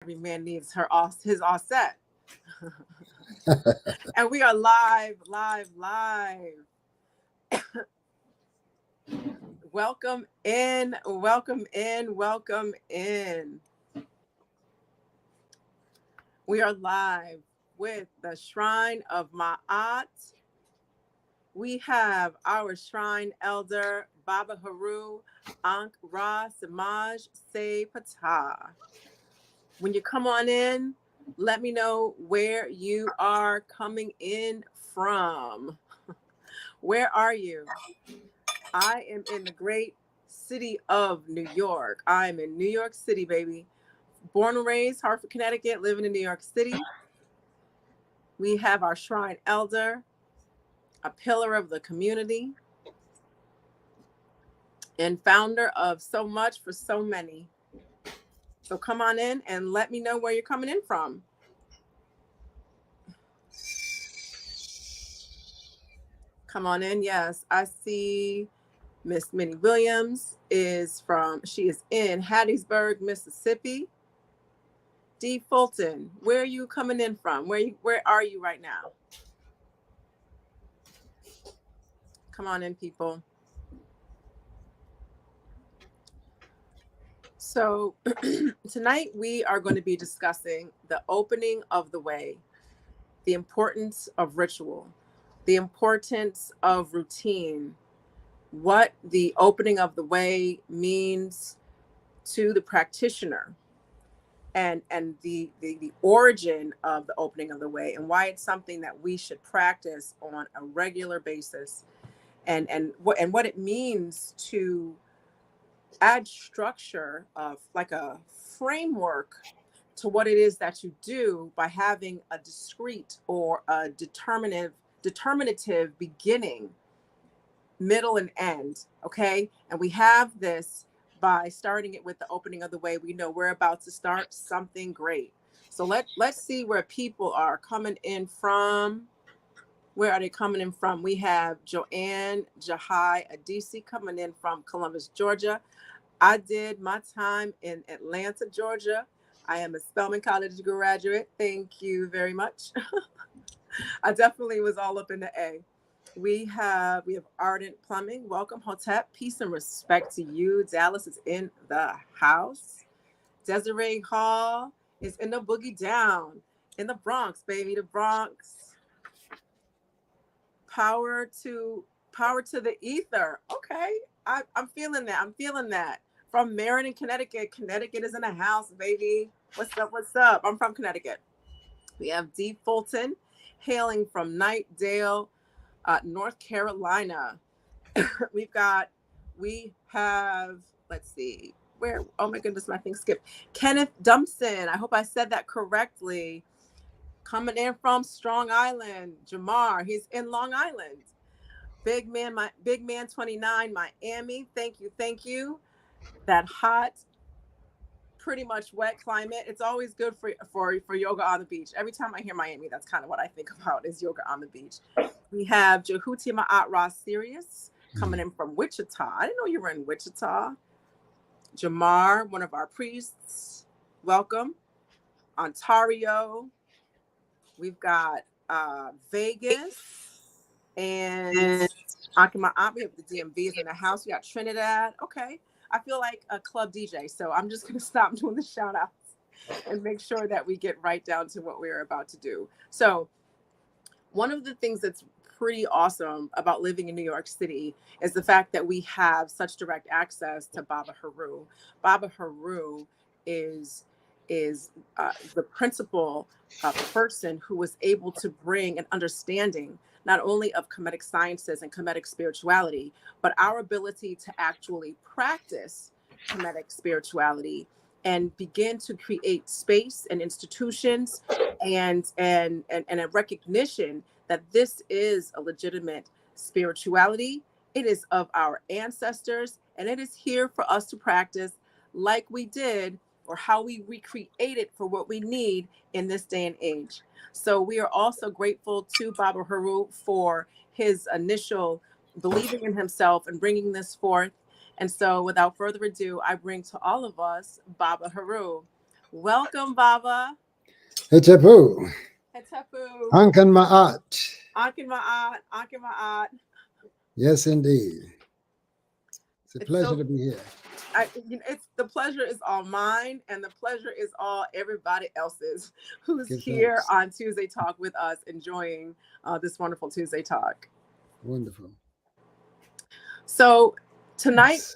Every man needs his all set. And we are live, live, live. Welcome in, welcome in, welcome in. We are live with the Shrine of Ma'at. We have our shrine elder, Baaba Heru, Ankh, Semaj, Ptah. When you come on in, let me know where you are coming in from. Where are you? I am in the great city of New York. I'm in New York City, baby. Born and raised, Hartford, Connecticut, living in New York City. We have our shrine elder, a pillar of the community, and founder of so much for so many. So come on in and let me know where you're coming in from. Come on in. Yes, I see Miss Minnie Williams she is in Hattiesburg, Mississippi. D. Fulton, where are you coming in from? Where are you right now? Come on in, people. So tonight we are going to be discussing the opening of the way, the importance of ritual, the importance of routine, what the opening of the way means to the practitioner, and the origin of the opening of the way, and why it's something that we should practice on a regular basis, and what it means to add structure of like a framework to what it is that you do by having a discrete or a determinative beginning, middle, and end. Okay. And we have this by starting it with the opening of the way. We know we're about to start something great. So let's see where people are coming in from. Where are they coming in from? We have Joanne Jahai Adisi coming in from Columbus, Georgia. I did my time in Atlanta, Georgia. I am a Spelman College graduate. Thank you very much. I definitely was all up in the A. We have Ardent Plumbing. Welcome, Hotep. Peace and respect to you. Dallas is in the house. Desiree Hall is in the boogie down in the Bronx, baby. The Bronx. Power to the ether. Okay. I'm feeling that. I'm feeling that. From Meriden, Connecticut. Connecticut is in the house, baby. What's up? What's up? I'm from Connecticut. We have D. Fulton hailing from Knightdale, North Carolina. we have, let's see, where, oh my goodness, my thing skipped. Kenneth Dumpson. I hope I said that correctly. Coming in from Strong Island. Jamar, he's in Long Island. Big man 29, Miami. Thank you. That hot, pretty much wet climate. It's always good for yoga on the beach. Every time I hear Miami, that's kind of what I think about is yoga on the beach. We have Jehuti Ma'at Ross Sirius coming in from Wichita. I didn't know you were in Wichita. Jamar, one of our priests. Welcome. Ontario. We've got Vegas and Akima. We have the DMVs in the house. We got Trinidad. Okay. I feel like a club DJ, so I'm just going to stop doing the shout outs and make sure that we get right down to what we're about to do. So one of the things that's pretty awesome about living in New York City is the fact that we have such direct access to Baaba Heru. Baaba Heru is the principal person who was able to bring an understanding not only of Kemetic sciences and Kemetic spirituality, but our ability to actually practice Kemetic spirituality and begin to create space and institutions and a recognition that this is a legitimate spirituality. It is of our ancestors, and it is here for us to practice like we did, or how we recreate it for what we need in this day and age. So we are also grateful to Baaba Heru for his initial believing in himself and bringing this forth. And so without further ado, I bring to all of us Baaba Heru. Welcome, Baba. Neteru. Hetepu. Ankh and Ma'at. Ankh Ma'at. Ankh Ma'at. Yes, indeed. It's a It's pleasure so to be here. it's the pleasure is all mine, and the pleasure is all everybody else's who's Give here thanks. on Tuesday Talk with us, enjoying this wonderful Tuesday Talk. Wonderful. So tonight, Yes.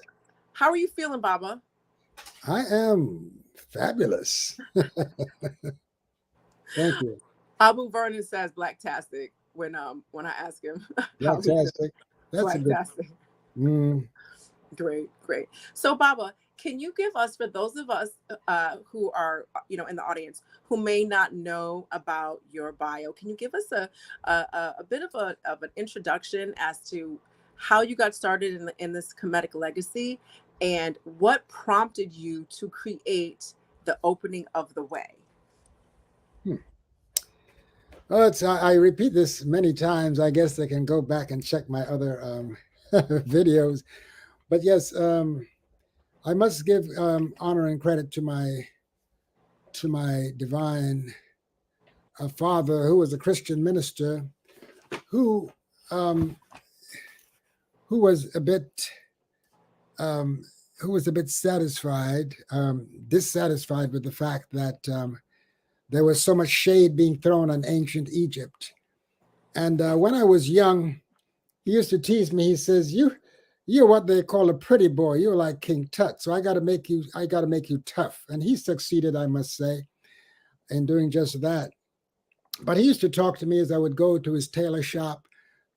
how are you feeling, Baba? I am fabulous. Thank you. Abu Vernon says blacktastic when I ask him how he feels. Fantastic. That's a good. Blacktastic. Mm, Great, great. So, Baba, can you give us, for those of us who are, in the audience who may not know about your bio, can you give us a bit of an introduction as to how you got started in this Kemetic legacy and what prompted you to create the opening of the way? hmm. Well, I repeat this many times. I guess they can go back and check my other videos. But yes, I must give honor and credit to my divine father, who was a Christian minister, who um, who was a bit um, satisfied, dissatisfied with the fact that there was so much shade being thrown on ancient Egypt. And when I was young, he used to tease me. He says, You're what they call a pretty boy. You're like King Tut. So I got to make you tough." And he succeeded, I must say, in doing just that. But he used to talk to me as I would go to his tailor shop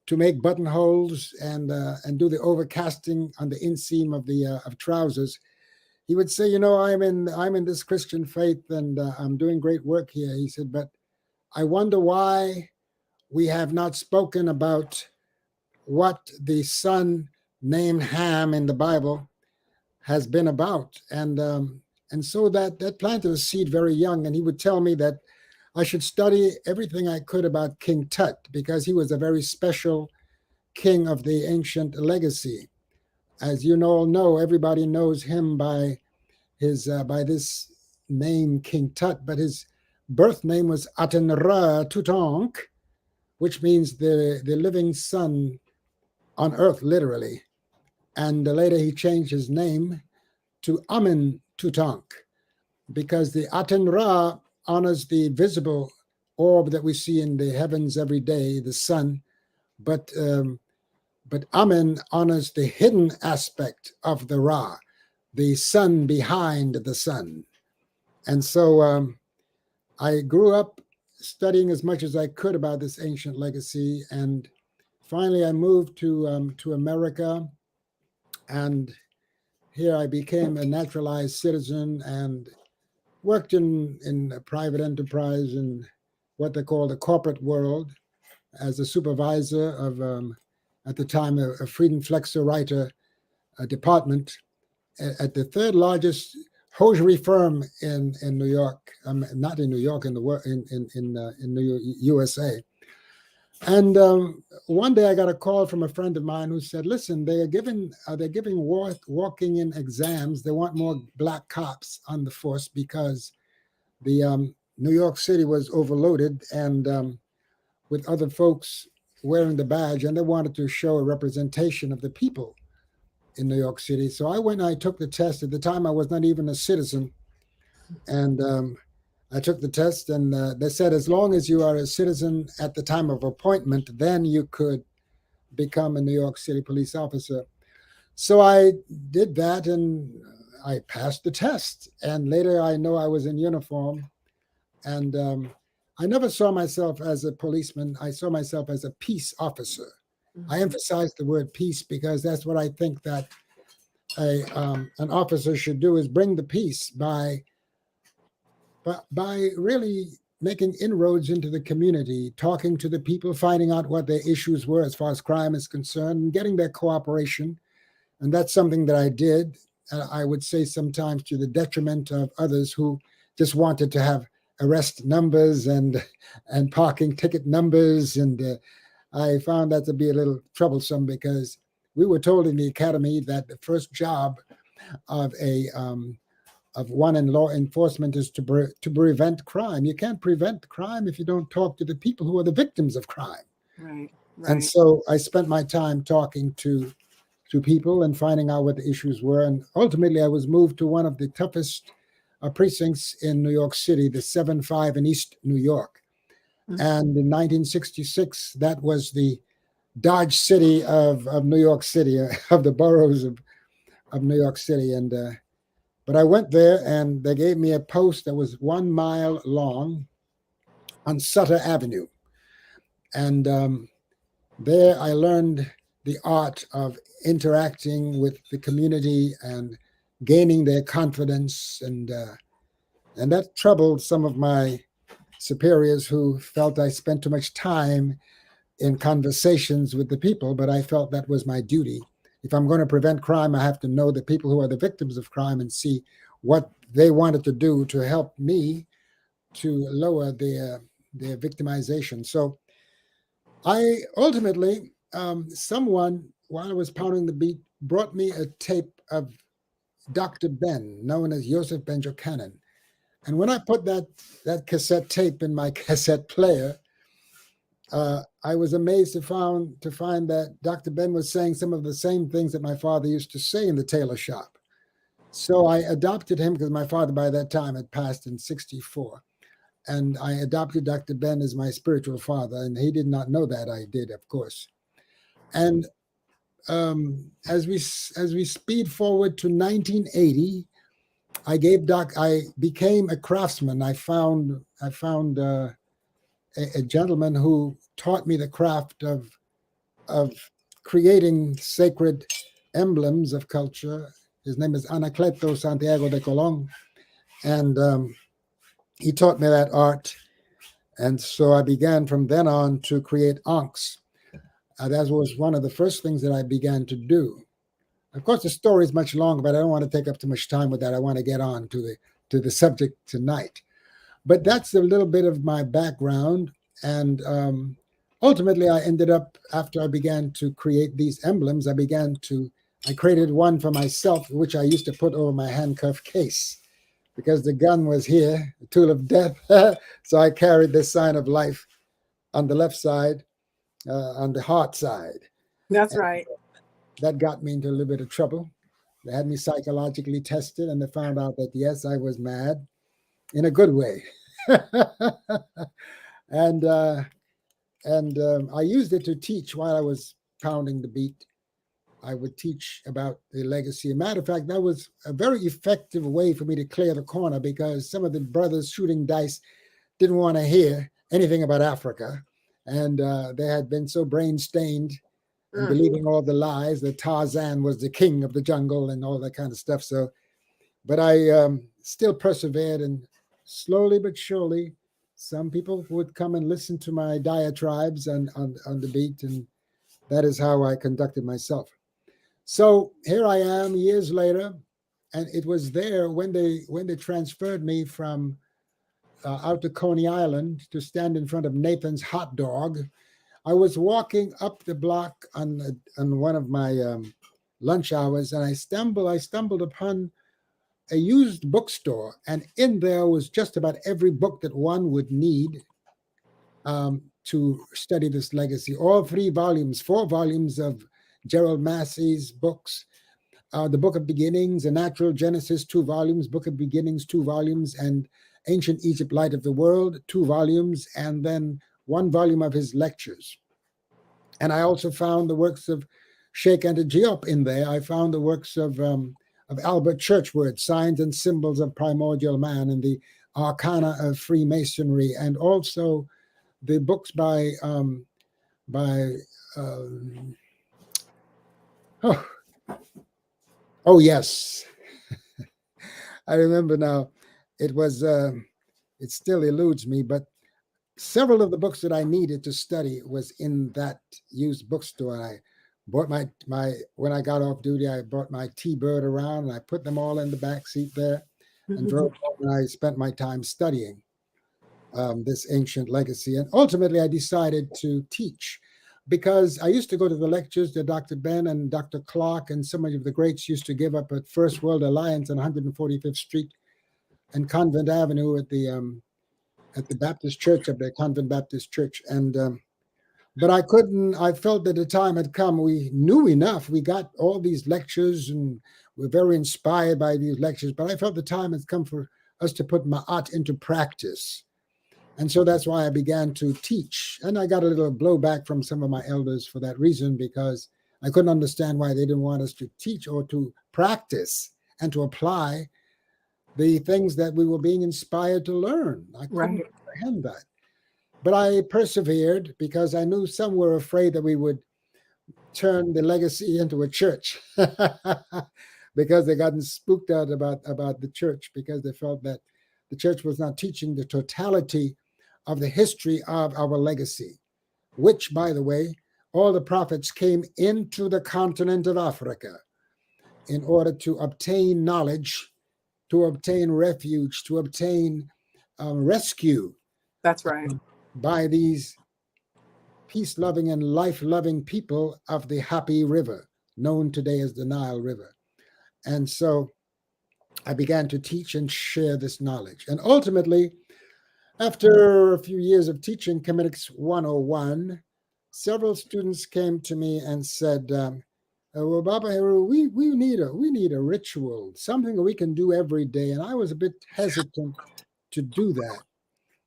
to make buttonholes and do the overcasting on the inseam of the of trousers. He would say, I'm in this Christian faith and I'm doing great work here. He said, but I wonder why we have not spoken about what the son named Ham in the Bible has been about. And so that planted a seed very young. And he would tell me that I should study everything I could about King Tut because he was a very special king of the ancient legacy. As you all know, everybody knows him by this name King Tut, but his birth name was Atenra Tutank, which means the living sun on earth, literally. And later he changed his name to Amen Tutank because the Aten-Ra honors the visible orb that we see in the heavens every day, the sun, but Amen honors the hidden aspect of the Ra, the sun behind the sun. And so I grew up studying as much as I could about this ancient legacy, and finally I moved to America, and here I became a naturalized citizen and worked in a private enterprise in what they call the corporate world as a supervisor of, at the time, a Freedom Flexor writer department at the third largest hosiery firm in New York, not in New York, in the USA. And one day I got a call from a friend of mine who said, "Listen, they're giving walking in exams. They want more black cops on the force because the New York City was overloaded and with other folks wearing the badge, and they wanted to show a representation of the people in New York City." So I went and I took the test. At the time, I was not even a citizen, and I took the test, and they said as long as you are a citizen at the time of appointment, then you could become a New York City police officer. So I did that, and I passed the test. And later, I know I was in uniform, and I never saw myself as a policeman. I saw myself as a peace officer. Mm-hmm. I emphasize the word peace because that's what I think that an officer should do, is bring the peace by really making inroads into the community, talking to the people, finding out what their issues were as far as crime is concerned, and getting their cooperation. And that's something that I did. I would say sometimes to the detriment of others who just wanted to have arrest numbers and parking ticket numbers. And I found that to be a little troublesome because we were told in the academy that the first job of of one in law enforcement is to prevent crime. You can't prevent crime if you don't talk to the people who are the victims of crime. Right. And Right. so I spent my time talking to people and finding out what the issues were. And ultimately, I was moved to one of the toughest precincts in New York City, the 7-5 in East New York. Mhm. And in 1966, that was the Dodge City of New York City, of the boroughs of New York City. And but I went there, and they gave me a post that was 1 mile long on Sutter Avenue. And there I learned the art of interacting with the community and gaining their confidence. And that troubled some of my superiors who felt I spent too much time in conversations with the people, but I felt that was my duty. If I'm going to prevent crime, I have to know the people who are the victims of crime and see what they wanted to do to help me to lower their victimization. So I ultimately, someone, while I was pounding the beat, brought me a tape of Dr. Ben, known as Joseph Ben Jochanan. And when I put that cassette tape in my cassette player, I was amazed to find that Dr. Ben was saying some of the same things that my father used to say in the tailor shop. So I adopted him because my father by that time had passed in 64. And I adopted Dr. Ben as my spiritual father. And he did not know that. I did, of course. And as we speed forward to 1980, I became a craftsman. I found a gentleman who taught me the craft of creating sacred emblems of culture. His name is Anacleto Santiago de Colon, and he taught me that art. And so I began from then on to create ankhs. That was one of the first things that I began to do. Of course, the story is much longer, but I don't want to take up too much time with that. I want to get on to the subject tonight. But that's a little bit of my background. And ultimately, I ended up, after I began to create these emblems, I created one for myself, which I used to put over my handcuff case because the gun was here, the tool of death. So I carried this sign of life on the left side, on the heart side. That's And right. that got me into a little bit of trouble. They had me psychologically tested, and they found out that, yes, I was mad in a good way. and I used it to teach while I was pounding the beat. I would teach about the legacy. Matter of fact, that was a very effective way for me to clear the corner because some of the brothers shooting dice didn't want to hear anything about Africa. And they had been so brain stained and Mm. believing all the lies that Tarzan was the king of the jungle and all that kind of stuff. So, but I still persevered, and slowly but surely, some people would come and listen to my diatribes on the beat, and that is how I conducted myself. So here I am years later, and it was there when they transferred me from out to Coney Island to stand in front of Nathan's Hot Dog. I was walking up the block on one of my lunch hours, and I stumbled upon a used bookstore, and in there was just about every book that one would need to study this legacy. All 3 volumes, 4 volumes of Gerald Massey's books, the Book of Beginnings, A Natural Genesis, 2 volumes, Book of Beginnings, 2 volumes, and Ancient Egypt, Light of the World, 2 volumes, and then 1 volume of his lectures. And I also found the works of Sheikh Anta Diop in there. I found the works of Albert Churchward, Signs and Symbols of Primordial Man, and the Arcana of Freemasonry, and also the books by oh, oh yes, I remember now. It was it still eludes me, but several of the books that I needed to study was in that used bookstore. I bought my when I got off duty, I brought my T-Bird around and I put them all in the back seat there and drove home, and I spent my time studying this ancient legacy. And ultimately, I decided to teach because I used to go to the lectures that Dr. Ben and Dr. Clark and some of the greats used to give up at First World Alliance on 145th Street and Convent Avenue at the Baptist Church, of the Convent Baptist Church. And but I couldn't. I felt that the time had come. We knew enough. We got all these lectures, and we're very inspired by these lectures. But I felt the time had come for us to put Ma'at into practice. And so that's why I began to teach. And I got a little blowback from some of my elders for that reason, because I couldn't understand why they didn't want us to teach or to practice and to apply the things that we were being inspired to learn. I couldn't Right. comprehend that. But I persevered because I knew some were afraid that we would turn the legacy into a church because they gotten spooked out about the church, because they felt that the church was not teaching the totality of the history of our legacy, which, by the way, all the prophets came into the continent of Africa in order to obtain knowledge, to obtain refuge, to obtain rescue That's right. by these peace loving and life loving people of the Happy River, known today as the Nile River. And so I began to teach and share this knowledge. And ultimately, after a few years of teaching Kemetics 101, several students came to me and said, well, Baaba Heru, we need a ritual, something we can do every day. And I was a bit hesitant to do that,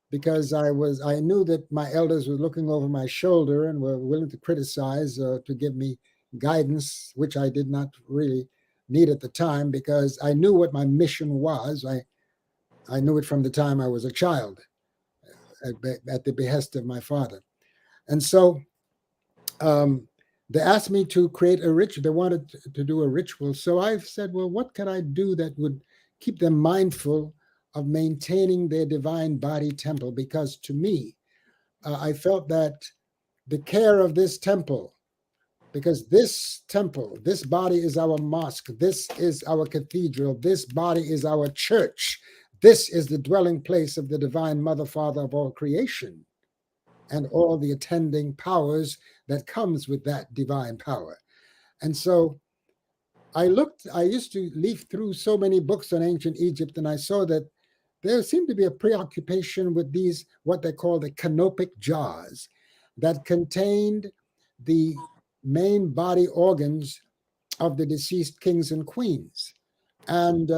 because I knew that my elders were looking over my shoulder and were willing to criticize, to give me guidance, which I did not really need at the time, because I knew what my mission was. I knew it from the time I was a child, at the behest of my father. And so they asked me to create a ritual. They wanted to do a ritual. So I said, well, what can I do that would keep them mindful of maintaining their divine body temple? Because to me, I felt that the care of this temple, because this temple, this body is our mosque, this is our cathedral, this body is our church, this is the dwelling place of the divine mother, father of all creation, and all the attending powers that comes with that divine power. And so I used to leaf through so many books on ancient Egypt, and I saw that there seemed to be a preoccupation with these, what they call the canopic jars, that contained the main body organs of the deceased kings and queens. And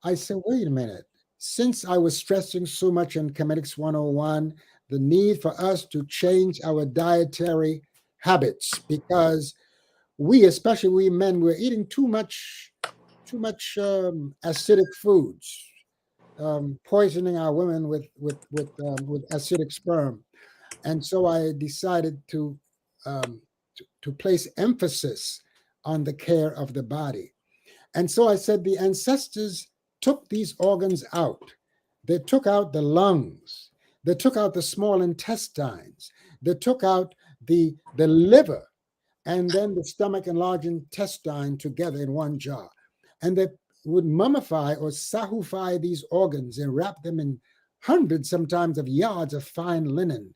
I said, wait a minute. Since I was stressing so much in Kemetics 101, the need for us to change our dietary habits, because we, especially we men, we're eating too much acidic foods, poisoning our women with acidic sperm. And so I decided to place emphasis on the care of the body. And so I said the ancestors took these organs out. They took out the lungs. They took out the small intestines. They took out the liver, and then the stomach and large intestine together in one jar. And they would mummify or sahufy these organs and wrap them in hundreds, sometimes, of yards of fine linen,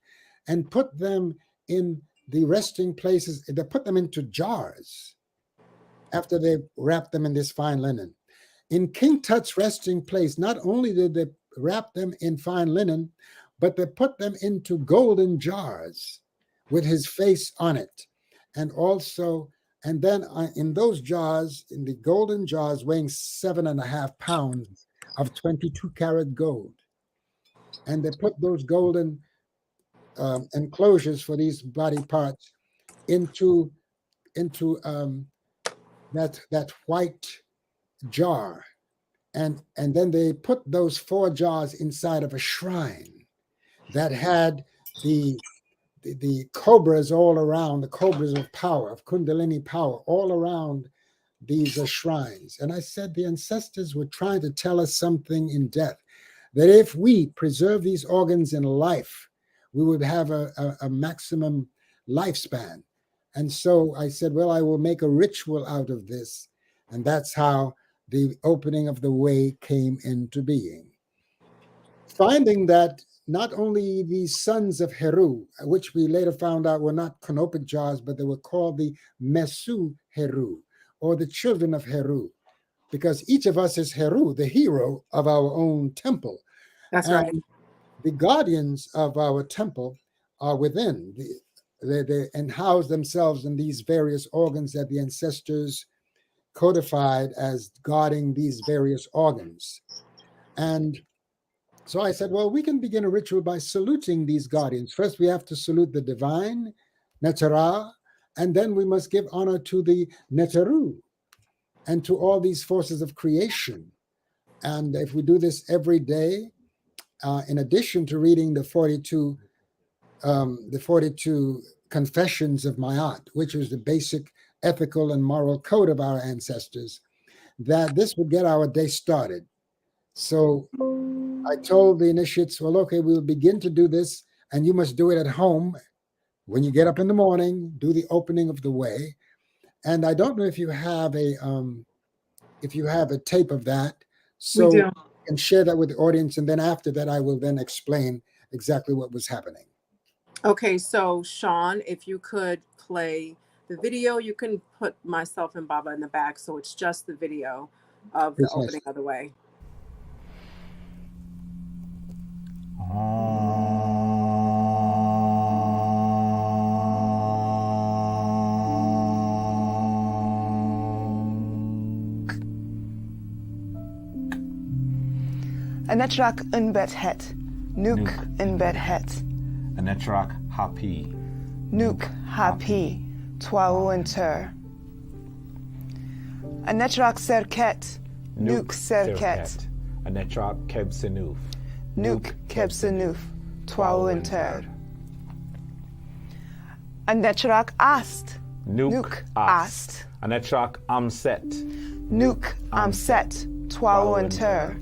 and put them in the resting places. They put them into jars after they wrapped them in this fine linen. In King Tut's resting place, not only did they wrap them in fine linen, but they put them into golden jars with his face on it. And also, and then in those jars, in the golden jars weighing 7.5 pounds of 22 karat gold. And they put those golden enclosures for these body parts into that white jar, and then they put those 4 jars inside of a shrine that had the cobras all around, the cobras of power, of Kundalini power, all around these shrines. And I said the ancestors were trying to tell us something in death, that if we preserve these organs in life, we would have a maximum lifespan. And so I said, well, I will make a ritual out of this. And that's how the opening of the way came into being. Finding that not only these sons of Heru, which we later found out were not canopic jars, but they were called the Mesu Heru, or the children of Heru, because each of us is Heru, the hero of our own temple. That's And right. the guardians of our temple are within. They and house themselves in these various organs that the ancestors codified as guarding these various organs. And so I said, well, we can begin a ritual by saluting these guardians. First, we have to salute the divine, Neteru, and then we must give honor to the Neteru and to all these forces of creation. And if we do this every day, in addition to reading the 42 confessions of Ma'at, which was the basic ethical and moral code of our ancestors, that this would get our day started. So I told the initiates, well, okay, we'll begin to do this, and you must do it at home. When you get up in the morning, do the opening of the way. And I don't know if you have a tape of that, We so do. you can share that with the audience, and then after that, I will then explain exactly what was happening. Okay, so Sean, if you could play the video, you can put myself and Baba in the back, so it's just the video of the Precisely. opening of the way. Anetrak unbet het, Nuk unbet het, Anetrak hapi, Nuk hapi, Twau enter. Anetrak serket, Nuk serket, Anetrak kebsenuf, Nuk kebsenuf, Twau enter. Anetrak ast, Nuk ast, Anetrak amset, Nuk amset, Twau enter.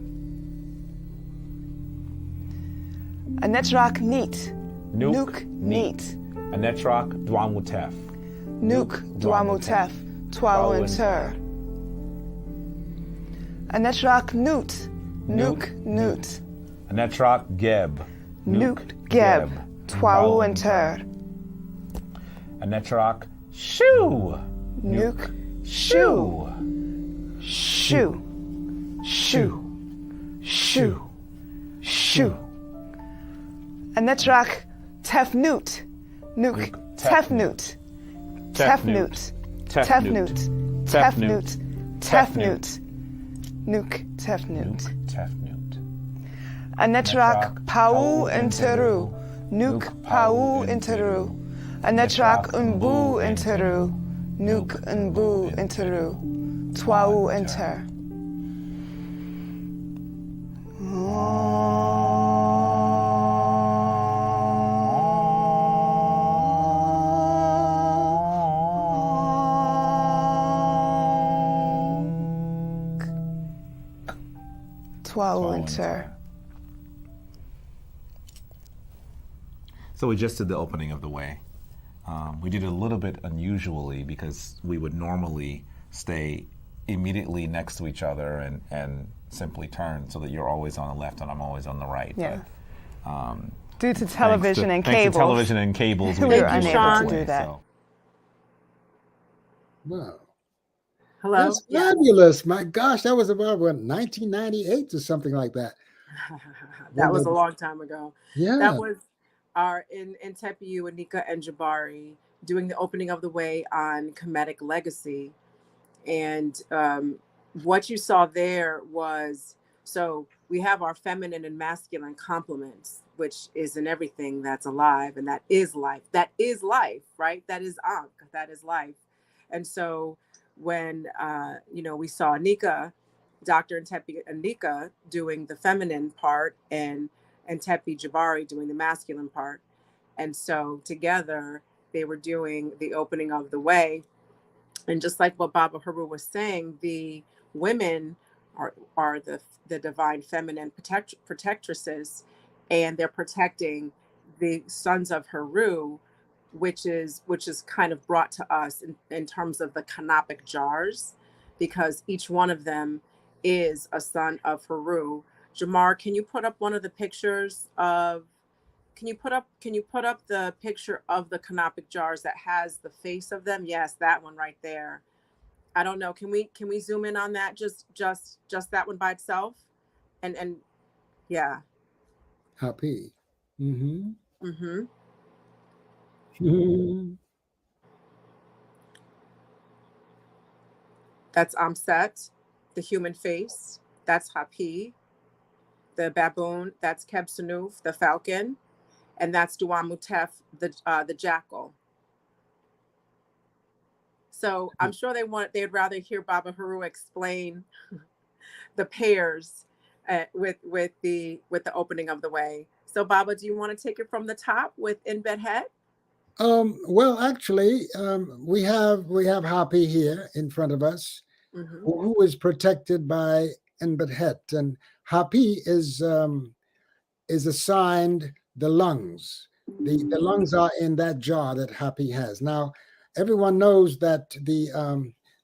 Anetrak neat, Nuk neat, Anetrak dwamutef, Nuk dwamutef, Twau enter. Anetrak newt, Nuk newt, Anetrak geb, Nuk geb, Twau enter. Anetrak shu, Nuk shoe, shoe, shoe, shoe, shoe. Anetrak tefnut, Nuk tefnut, tefnut, tefnut, tefnut, tefnut, Nuk tefnut. tefnut, Anetrak pau enteru, Nuk pau enteru. Anetrak unbu enteru, Nuk unbu enteru. Twau enter. Twau enter. So we just did the opening of the way. We did it a little bit unusually because we would normally stay immediately next to each other and simply turn so that you're always on the left and I'm always on the right. Yeah. But, Due to television and thanks cables. to television and cables, we We didn't were do it unable that to way, do that. so. Wow. Hello? That's Yeah. fabulous. My gosh, that was about what, 1998 or something like that. That was a long time ago. Yeah. That was our in Tepiu, Anika, and Jabari doing the opening of the way on Kemetic legacy. And what you saw there was, so we have our feminine and masculine complements, which is in everything that's alive, and that is life. That is life, right? That is Ankh. That is life. And so when we saw Anika, Dr. Tepi Anika doing the feminine part and Tepi Jabari doing the masculine part. And so together they were doing the opening of the way. And just like what Baaba Heru was saying, the women are the divine feminine protectresses, and they're protecting the sons of Heru, which is kind of brought to us in terms of the canopic jars, because each one of them is a son of Heru. Jamar, can you put up one of the pictures of? Can you put up the picture of the canopic jars that has the face of them? Yes, that one right there. I don't know. Can we zoom in on that? Just that one by itself, and yeah. Happy. Mm-hmm. Mm-hmm. That's Amset, the human face. That's Hapi, the baboon. That's Kebsanuf, the falcon, and that's Duamutef, the jackal. So I'm sure they'd rather hear Baaba Heru explain the pairs with the opening of the way. So Baba, do you want to take it from the top with In Bed Het? Well, actually, we have Happy here in front of us, Mm-hmm. who is protected by Enbet Het, and Happy is assigned the lungs. The lungs are in that jar that Happy has. Now, everyone knows that the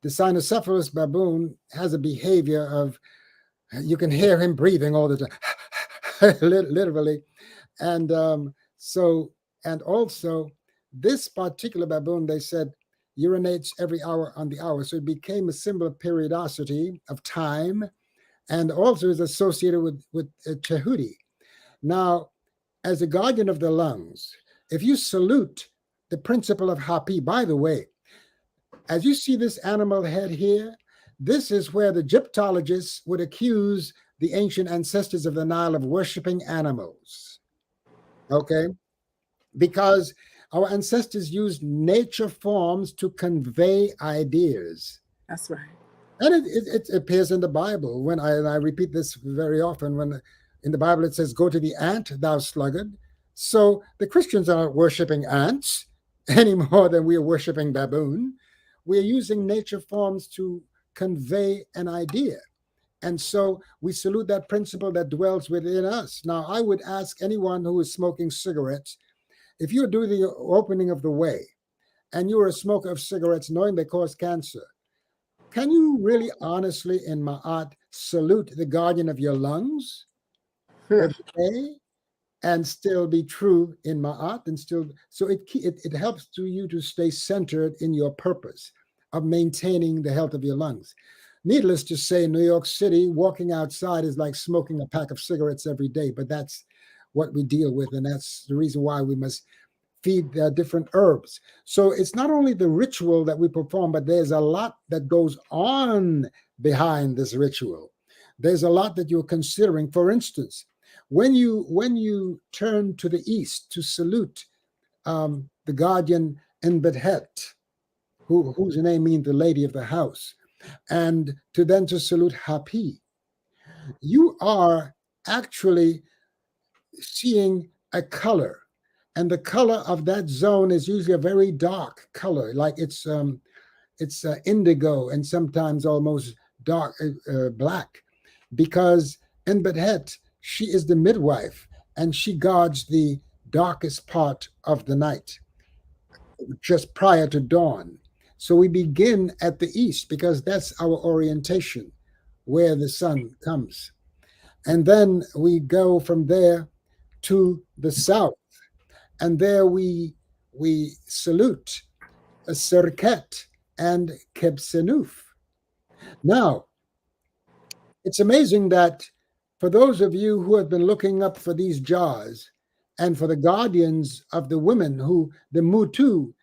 cynocephalus baboon has a behavior of, you can hear him breathing all the time, literally, and and also this particular baboon, they said, urinates every hour on the hour, so it became a symbol of periodicity of time, and also is associated with Chehudi. Now, as a guardian of the lungs, if you salute the principle of Hapi, by the way, as you see this animal head here, this is where the Egyptologists would accuse the ancient ancestors of the Nile of worshiping animals. Okay? Because our ancestors used nature forms to convey ideas. That's right. And it appears in the Bible. When I repeat this very often, when in the Bible it says, "Go to the ant, thou sluggard." So the Christians aren't worshiping ants any more than we are worshiping baboon. We are using nature forms to convey an idea. And so we salute that principle that dwells within us. Now, I would ask anyone who is smoking cigarettes, if you're doing the opening of the way and you're a smoker of cigarettes knowing they cause cancer, can you really honestly in Ma'at salute the guardian of your lungs every day and still be true in Ma'at? And still, so it helps to you to stay centered in your purpose of maintaining the health of your lungs. Needless to say, in New York City, walking outside is like smoking a pack of cigarettes every day, but that's what we deal with, and that's the reason why we must feed different herbs. So it's not only the ritual that we perform, but there's a lot that goes on behind this ritual. There's a lot that you're considering. For instance, when you turn to the east to salute the guardian Enbet Het, whose name means the lady of the house, and to salute Hapi, you are actually seeing a color, and the color of that zone is usually a very dark color, like it's indigo and sometimes almost dark black, because Enbet Het, she is the midwife and she guards the darkest part of the night, just prior to dawn. So we begin at the east because that's our orientation, where the sun comes. And then we go from there to the south. And there we salute a Serket and Kebsenuf. Now, it's amazing that for those of you who have been looking up for these jars and for the guardians of the women, who the Mutu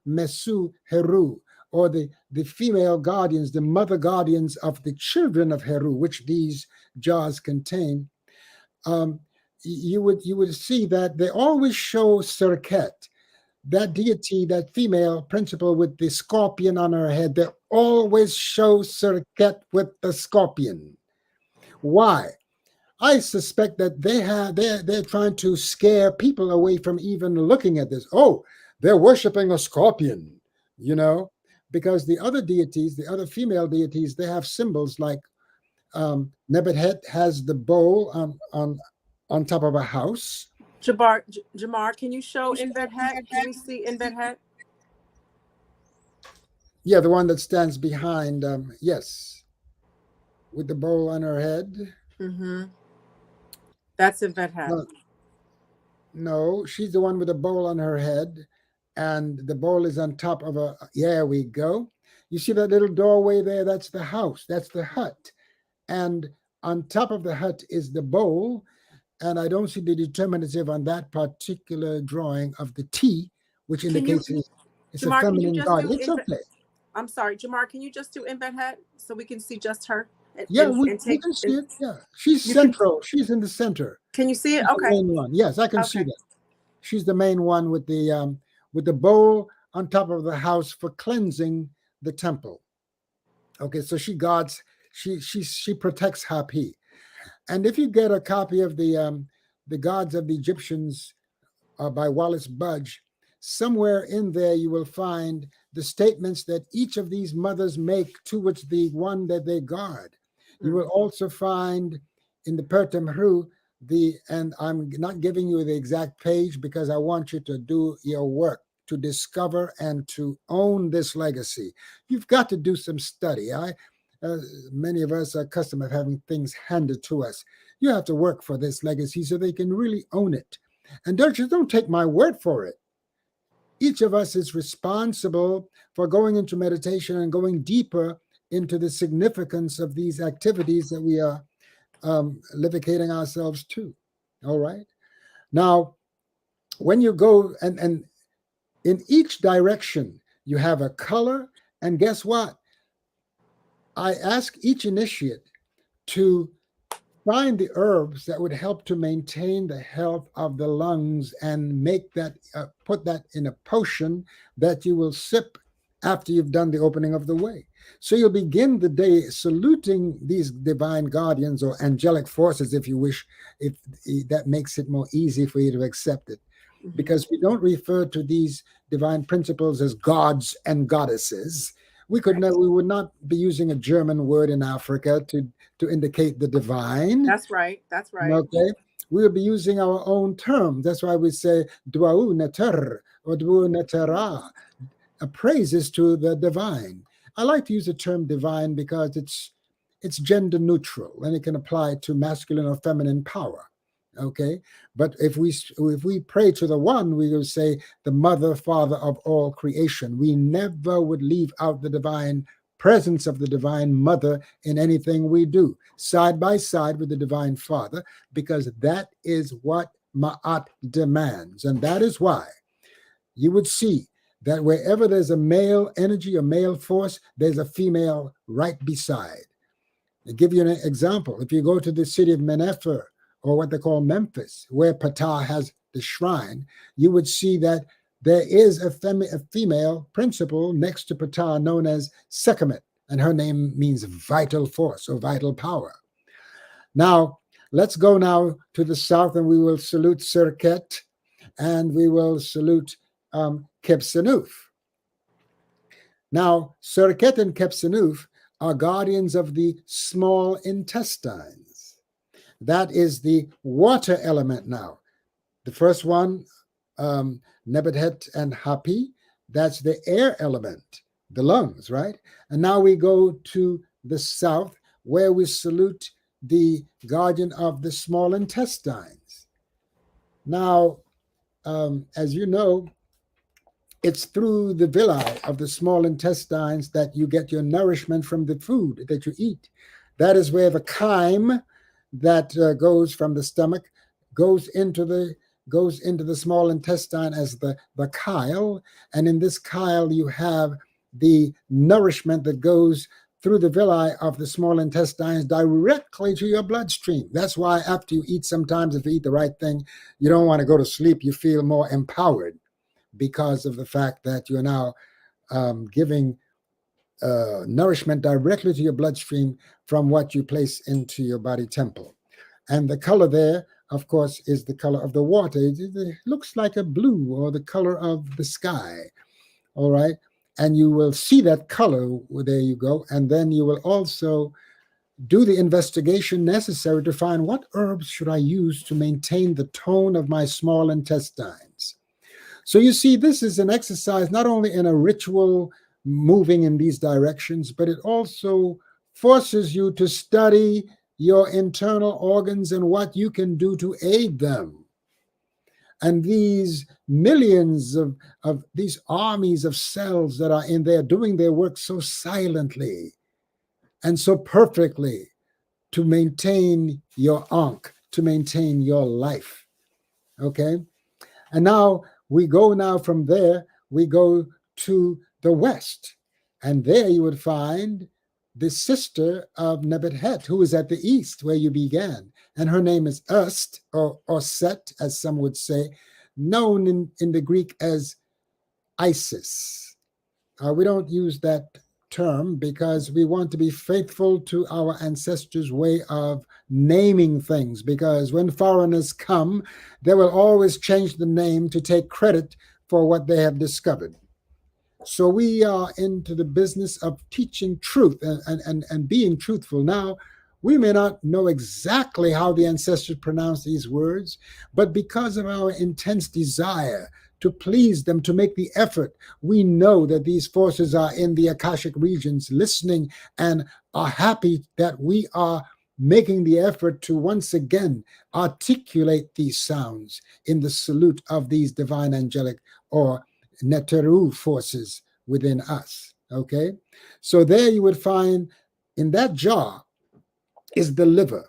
Mesu Heru, or the female guardians, the mother guardians of the children of Heru, which these jars contain, you would see that they always show Serket, that deity, that female principle with the scorpion on her head. They always show Serket with the scorpion. Why? I suspect that they're trying to scare people away from even looking at this. Oh, they're worshiping a scorpion, because the other deities, the other female deities, they have symbols like Nebet Het has the bowl on top of a house. Jamar, can you show In Bed Het? Can we see In Bed Het? Yeah, the one that stands behind, yes, with the bowl on her head. Mm-hmm. That's In Bed Het. No, she's the one with the bowl on her head, and the bowl is on top of a. There we go. You see that little doorway there? That's the house. That's the hut. And on top of the hut is the bowl. And I don't see the determinative on that particular drawing of the T, which Can you, indicates it's a Jamar, can you feminine just god. do It's okay. I'm sorry, Jamar, can you just do embed head so we can see just her? Yeah, we can see it. Yeah, she's central. She's in the center. Can you see it? She's Okay. the main one. Yes, I can see Okay. that. She's the main one with the bowl on top of the house for cleansing the temple. Okay, so she guards. She protects Hapi. And if you get a copy of the Gods of the Egyptians by Wallace Budge, somewhere in there you will find the statements that each of these mothers make towards the one that they guard. You will also find in the Ptah Heru and I'm not giving you the exact page because I want you to do your work to discover and to own this legacy. You've got to do some study. Many of us are accustomed to having things handed to us. You have to work for this legacy so they can really own it. And don't take my word for it. Each of us is responsible for going into meditation and going deeper into the significance of these activities that we are livicating ourselves to. All right. Now, when you go and in each direction, you have a color. And guess what? I ask each initiate to find the herbs that would help to maintain the health of the lungs and make that, put that in a potion that you will sip after you've done the opening of the way. So you'll begin the day saluting these divine guardians or angelic forces, if you wish, if that makes it more easy for you to accept it. Because we don't refer to these divine principles as gods and goddesses. We would not be using a German word in Africa to indicate the divine. That's right. That's right. Okay. We'll be using our own term. That's why we say Duau Neter or Duau Netera. Praises to the divine. I like to use the term divine because it's gender neutral and it can apply to masculine or feminine power. Okay, but if we pray to the one, we will say the mother, father of all creation. We never would leave out the divine presence of the divine mother in anything we do, side by side with the divine father, because that is what Ma'at demands. And that is why you would see that wherever there's a male energy, a male force, there's a female right beside. I'll give you an example. If you go to the city of Menefer, or what they call Memphis, where Ptah has the shrine, you would see that there is a female principle next to Ptah known as Sekhmet, and her name means vital force or vital power. Now, let's go now to the south, and we will salute Serket, and we will salute Kepsenuf. Now, Serket and Kepsenuf are guardians of the small intestines. That is the water element now. The first one, Nebethet and Hapi, that's the air element, the lungs, right? And now we go to the south where we salute the guardian of the small intestines. Now, as you know, it's through the villi of the small intestines that you get your nourishment from the food that you eat. That is where the chyme that goes from the stomach goes into the small intestine as the chyle, and in this chyle you have the nourishment that goes through the villi of the small intestines directly to your bloodstream. That's why after you eat, sometimes if you eat the right thing, you don't want to go to sleep. You feel more empowered because of the fact that you're now giving nourishment directly to your bloodstream from what you place into your body temple. And the color there, of course, is the color of the water. It looks like a blue or the color of the sky. All right. And you will see that color. There you go. And then you will also do the investigation necessary to find what herbs should I use to maintain the tone of my small intestines. So you see, this is an exercise not only in a ritual moving in these directions, but it also forces you to study your internal organs and what you can do to aid them. And these millions of these armies of cells that are in there doing their work so silently and so perfectly to maintain your Ankh, to maintain your life. Okay? And now we go now from there, we go to the west. And there you would find the sister of Nebuchadnezzar, who is at the east where you began. And her name is Ust, or Set, as some would say, known in the Greek as Isis. We don't use that term because we want to be faithful to our ancestors' way of naming things, because when foreigners come, they will always change the name to take credit for what they have discovered. So we are into the business of teaching truth and being truthful. Now, we may not know exactly how the ancestors pronounced these words, but because of our intense desire to please them, to make the effort, we know that these forces are in the Akashic regions listening and are happy that we are making the effort to once again articulate these sounds in the salute of these divine angelic or Neteru forces within us. Okay? So there you would find in that jar is the liver.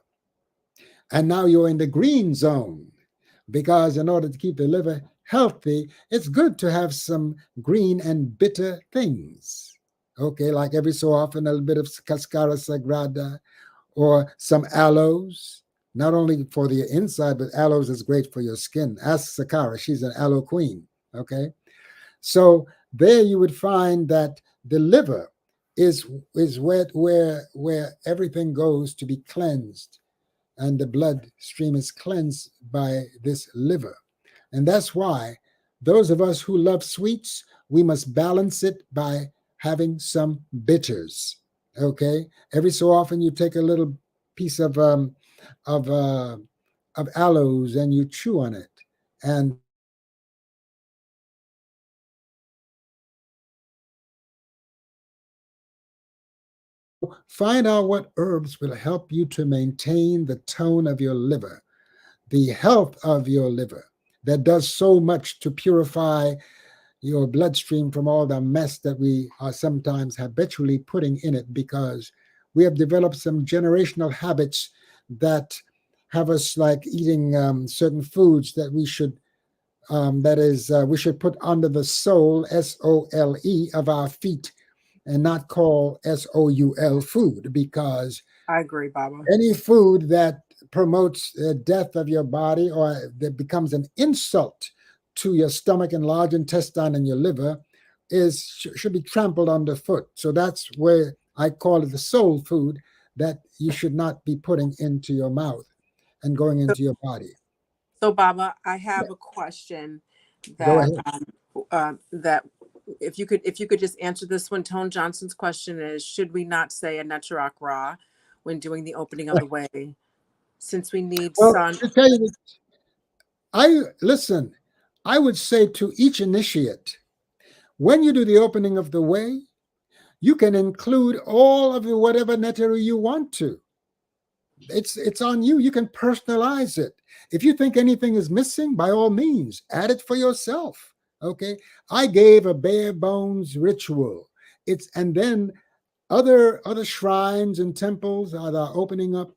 And now you're in the green zone, because in order to keep the liver healthy, it's good to have some green and bitter things. Okay, like every so often a little bit of cascara sagrada or some aloes, not only for the inside, but aloes is great for your skin. Ask Sakara, she's an aloe queen. Okay, so there you would find that the liver is where everything goes to be cleansed, and the bloodstream is cleansed by this liver. And that's why those of us who love sweets, we must balance it by having some bitters. Okay, every so often you take a little piece of aloes and you chew on it, and find out what herbs will help you to maintain the tone of your liver, the health of your liver, that does so much to purify your bloodstream from all the mess that we are sometimes habitually putting in it, because we have developed some generational habits that have us like eating certain foods that we should we should put under the sole, SOLE, of our feet, and not call SOUL food, because I agree, Baba. any food that promotes the death of your body or that becomes an insult to your stomach and large intestine and your liver should be trampled underfoot. So that's where I call it the soul food that you should not be putting into your mouth and going into your body. So, Baba, I have a question Go that ahead. that if you could just answer this one. Tone Johnson's question is: should we not say a Neteru Ra when doing the opening of the way, since we need Well, sun? to tell you, I would say to each initiate, when you do the opening of the way, you can include all of whatever Neteru you want to. It's on you. You can personalize it. If you think anything is missing, by all means, add it for yourself. Okay. I gave a bare bones ritual. And then other shrines and temples that are opening up,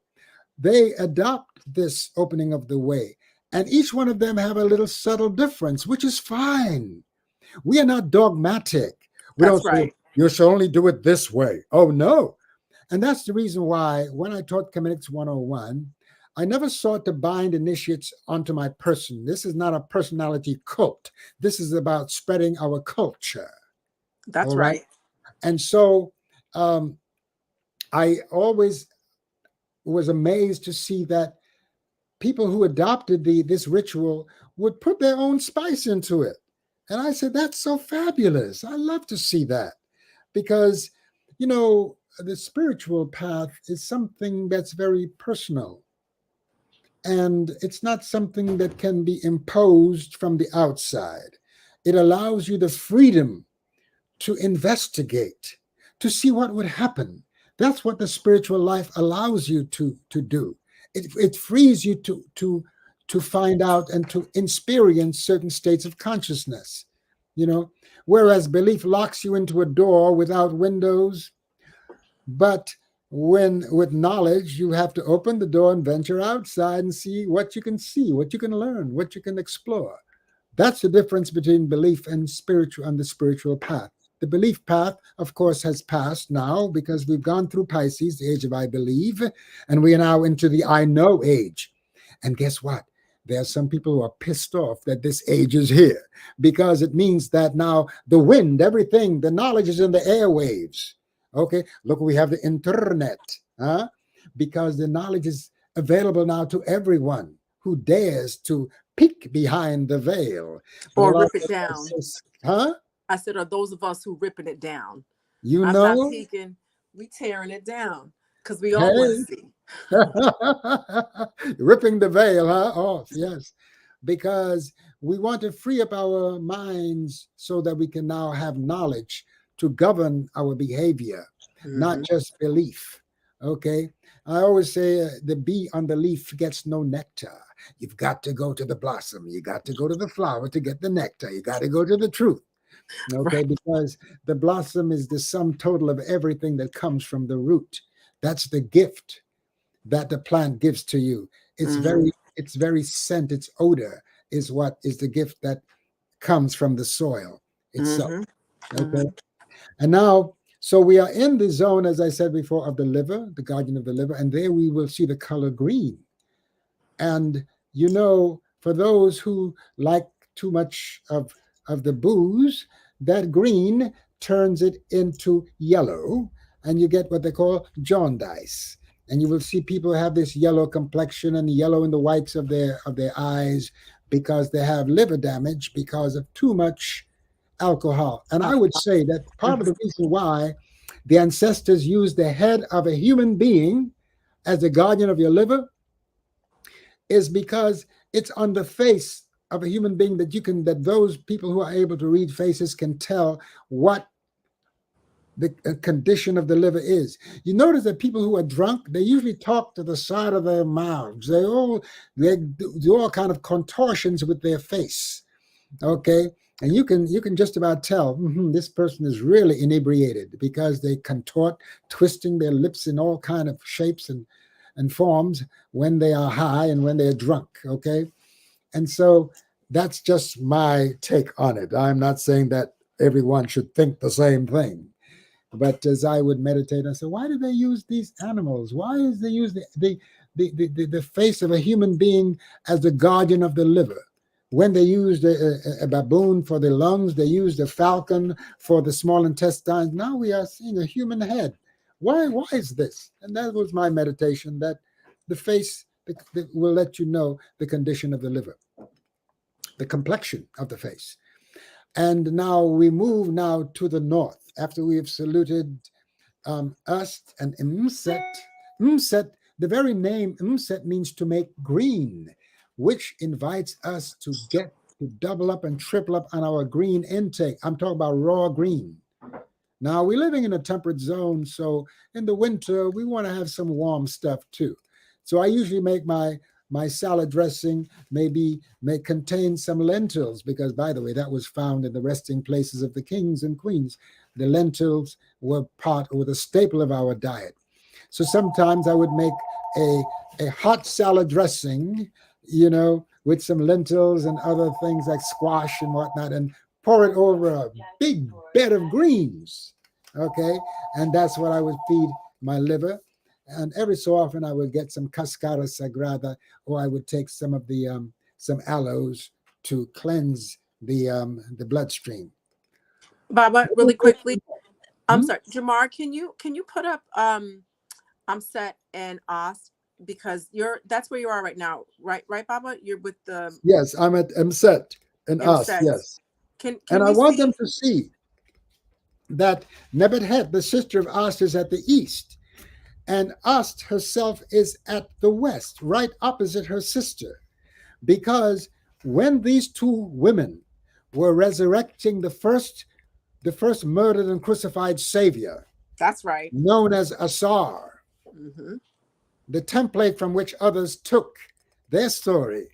they adopt this opening of the way. And each one of them have a little subtle difference, which is fine. We are not dogmatic. We That's don't say right. you should only do it this way. Oh no. And that's the reason why when I taught Kemetic 101, I never sought to bind initiates onto my person. This is not a personality cult. This is about spreading our culture. That's All right. right. And so I always was amazed to see that people who adopted this ritual would put their own spice into it. And I said, that's so fabulous. I love to see that, because, the spiritual path is something that's very personal. And it's not something that can be imposed from the outside. It allows you the freedom to investigate, to see what would happen. That's what the spiritual life allows you to do. It frees you to find out and to experience certain states of consciousness, whereas belief locks you into a door without windows. But when with knowledge, you have to open the door and venture outside and see, what you can learn, what you can explore. That's the difference between belief and the spiritual path. The belief path, of course, has passed now because we've gone through Pisces, the age of I believe, and we are now into the I know age. And guess what? There are some people who are pissed off that this age is here, because it means that now the wind, everything, the knowledge is in the airwaves. Okay, look, we have the internet, because the knowledge is available now to everyone who dares to peek behind the veil. Or rip it down. Huh? I said, or those of us who ripping it down. I'm not peeking, we tearing it down because we all want to see. Ripping the veil, off, yes. Because we want to free up our minds so that we can now have knowledge to govern our behavior, not just belief. Okay. I always say the bee on the leaf gets no nectar. You've got to go to the blossom. You got to go to the flower to get the nectar. You got to go to the truth. Okay. Right. Because the blossom is the sum total of everything that comes from the root. That's the gift that the plant gives to you. It's very scent, its odor is what is the gift that comes from the soil itself. Okay. And now, so we are in the zone, as I said before, of the liver, the guardian of the liver, and there we will see the color green. And, for those who like too much of the booze, that green turns it into yellow, and you get what they call jaundice. And you will see people have this yellow complexion and yellow in the whites of their eyes because they have liver damage because of too much alcohol. And I would say that part of the reason why the ancestors used the head of a human being as the guardian of your liver is because it's on the face of a human being that those people who are able to read faces can tell what the condition of the liver is. You notice that people who are drunk, they usually talk to the side of their mouths. They do all kind of contortions with their face. Okay. And you can just about tell this person is really inebriated because they contort, twisting their lips in all kind of shapes and forms when they are high and when they're drunk. Okay. And so that's just my take on it. I'm not saying that everyone should think the same thing. But as I would meditate, I said, why do they use these animals? Why is they use the face of a human being as the guardian of the liver? When they used a baboon for the lungs, they used a falcon for the small intestines. Now we are seeing a human head. Why is this? And that was my meditation, that the face will let you know the condition of the liver, the complexion of the face. And now we move now to the north. After we have saluted Ust and Mset. Mset, the very name Mset means to make green, which invites us to double up and triple up on our green intake. I'm talking about raw green. Now, we're living in a temperate zone, so in the winter, we want to have some warm stuff too. So I usually make my salad dressing may contain some lentils, because, by the way, that was found in the resting places of the kings and queens. The lentils were a staple of our diet. So sometimes I would make a hot salad dressing, with some lentils and other things like squash and whatnot, and pour it over a big bed of greens. Okay. And that's what I would feed my liver. And every so often I would get some cascara sagrada, or I would take some of the some aloes to cleanse the bloodstream. Baaba, really quickly, I'm sorry, Jamar, can you put up Amset and Ast, because that's where you are right now, right, Baaba? You're with the Yes, I'm at Amset and Ast. Yes, can and I want them to see that Nebuchadnezzar, the sister of Ast, is at the east. And Ast herself is at the west, right opposite her sister. Because when these two women were resurrecting the first murdered and crucified savior, that's right, known as Asar, the template from which others took their story,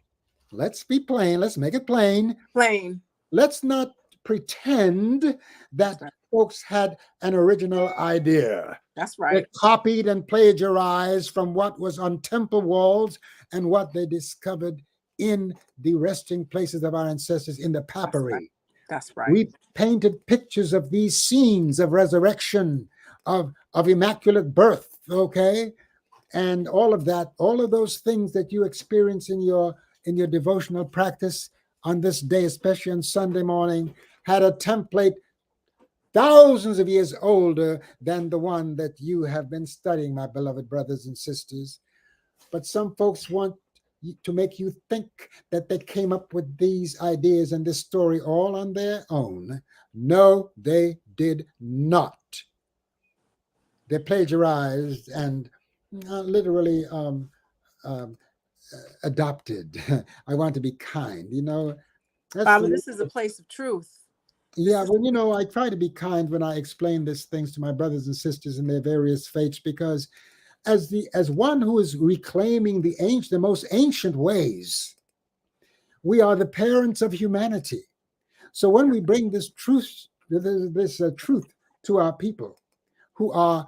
let's be plain. Let's make it plain. Plain. Let's not pretend that right. folks had an original idea. That's They right. copied and plagiarized from what was on temple walls and what they discovered in the resting places of our ancestors in the That's papyri. right. That's right. We painted pictures of these scenes of resurrection, of immaculate birth, okay? And all of that, all of those things that you experience in your devotional practice on this day, especially on Sunday morning, had a template thousands of years older than the one that you have been studying, my beloved brothers and sisters. But some folks want to make you think that they came up with these ideas and this story all on their own. No, they did not. They plagiarized and literally adopted. I want to be kind, you know. Baba, this is a place of truth. Yeah, well, you know, I try to be kind when I explain these things to my brothers and sisters in their various faiths, because as one who is reclaiming the most ancient ways, we are the parents of humanity. So when we bring this truth to our people who are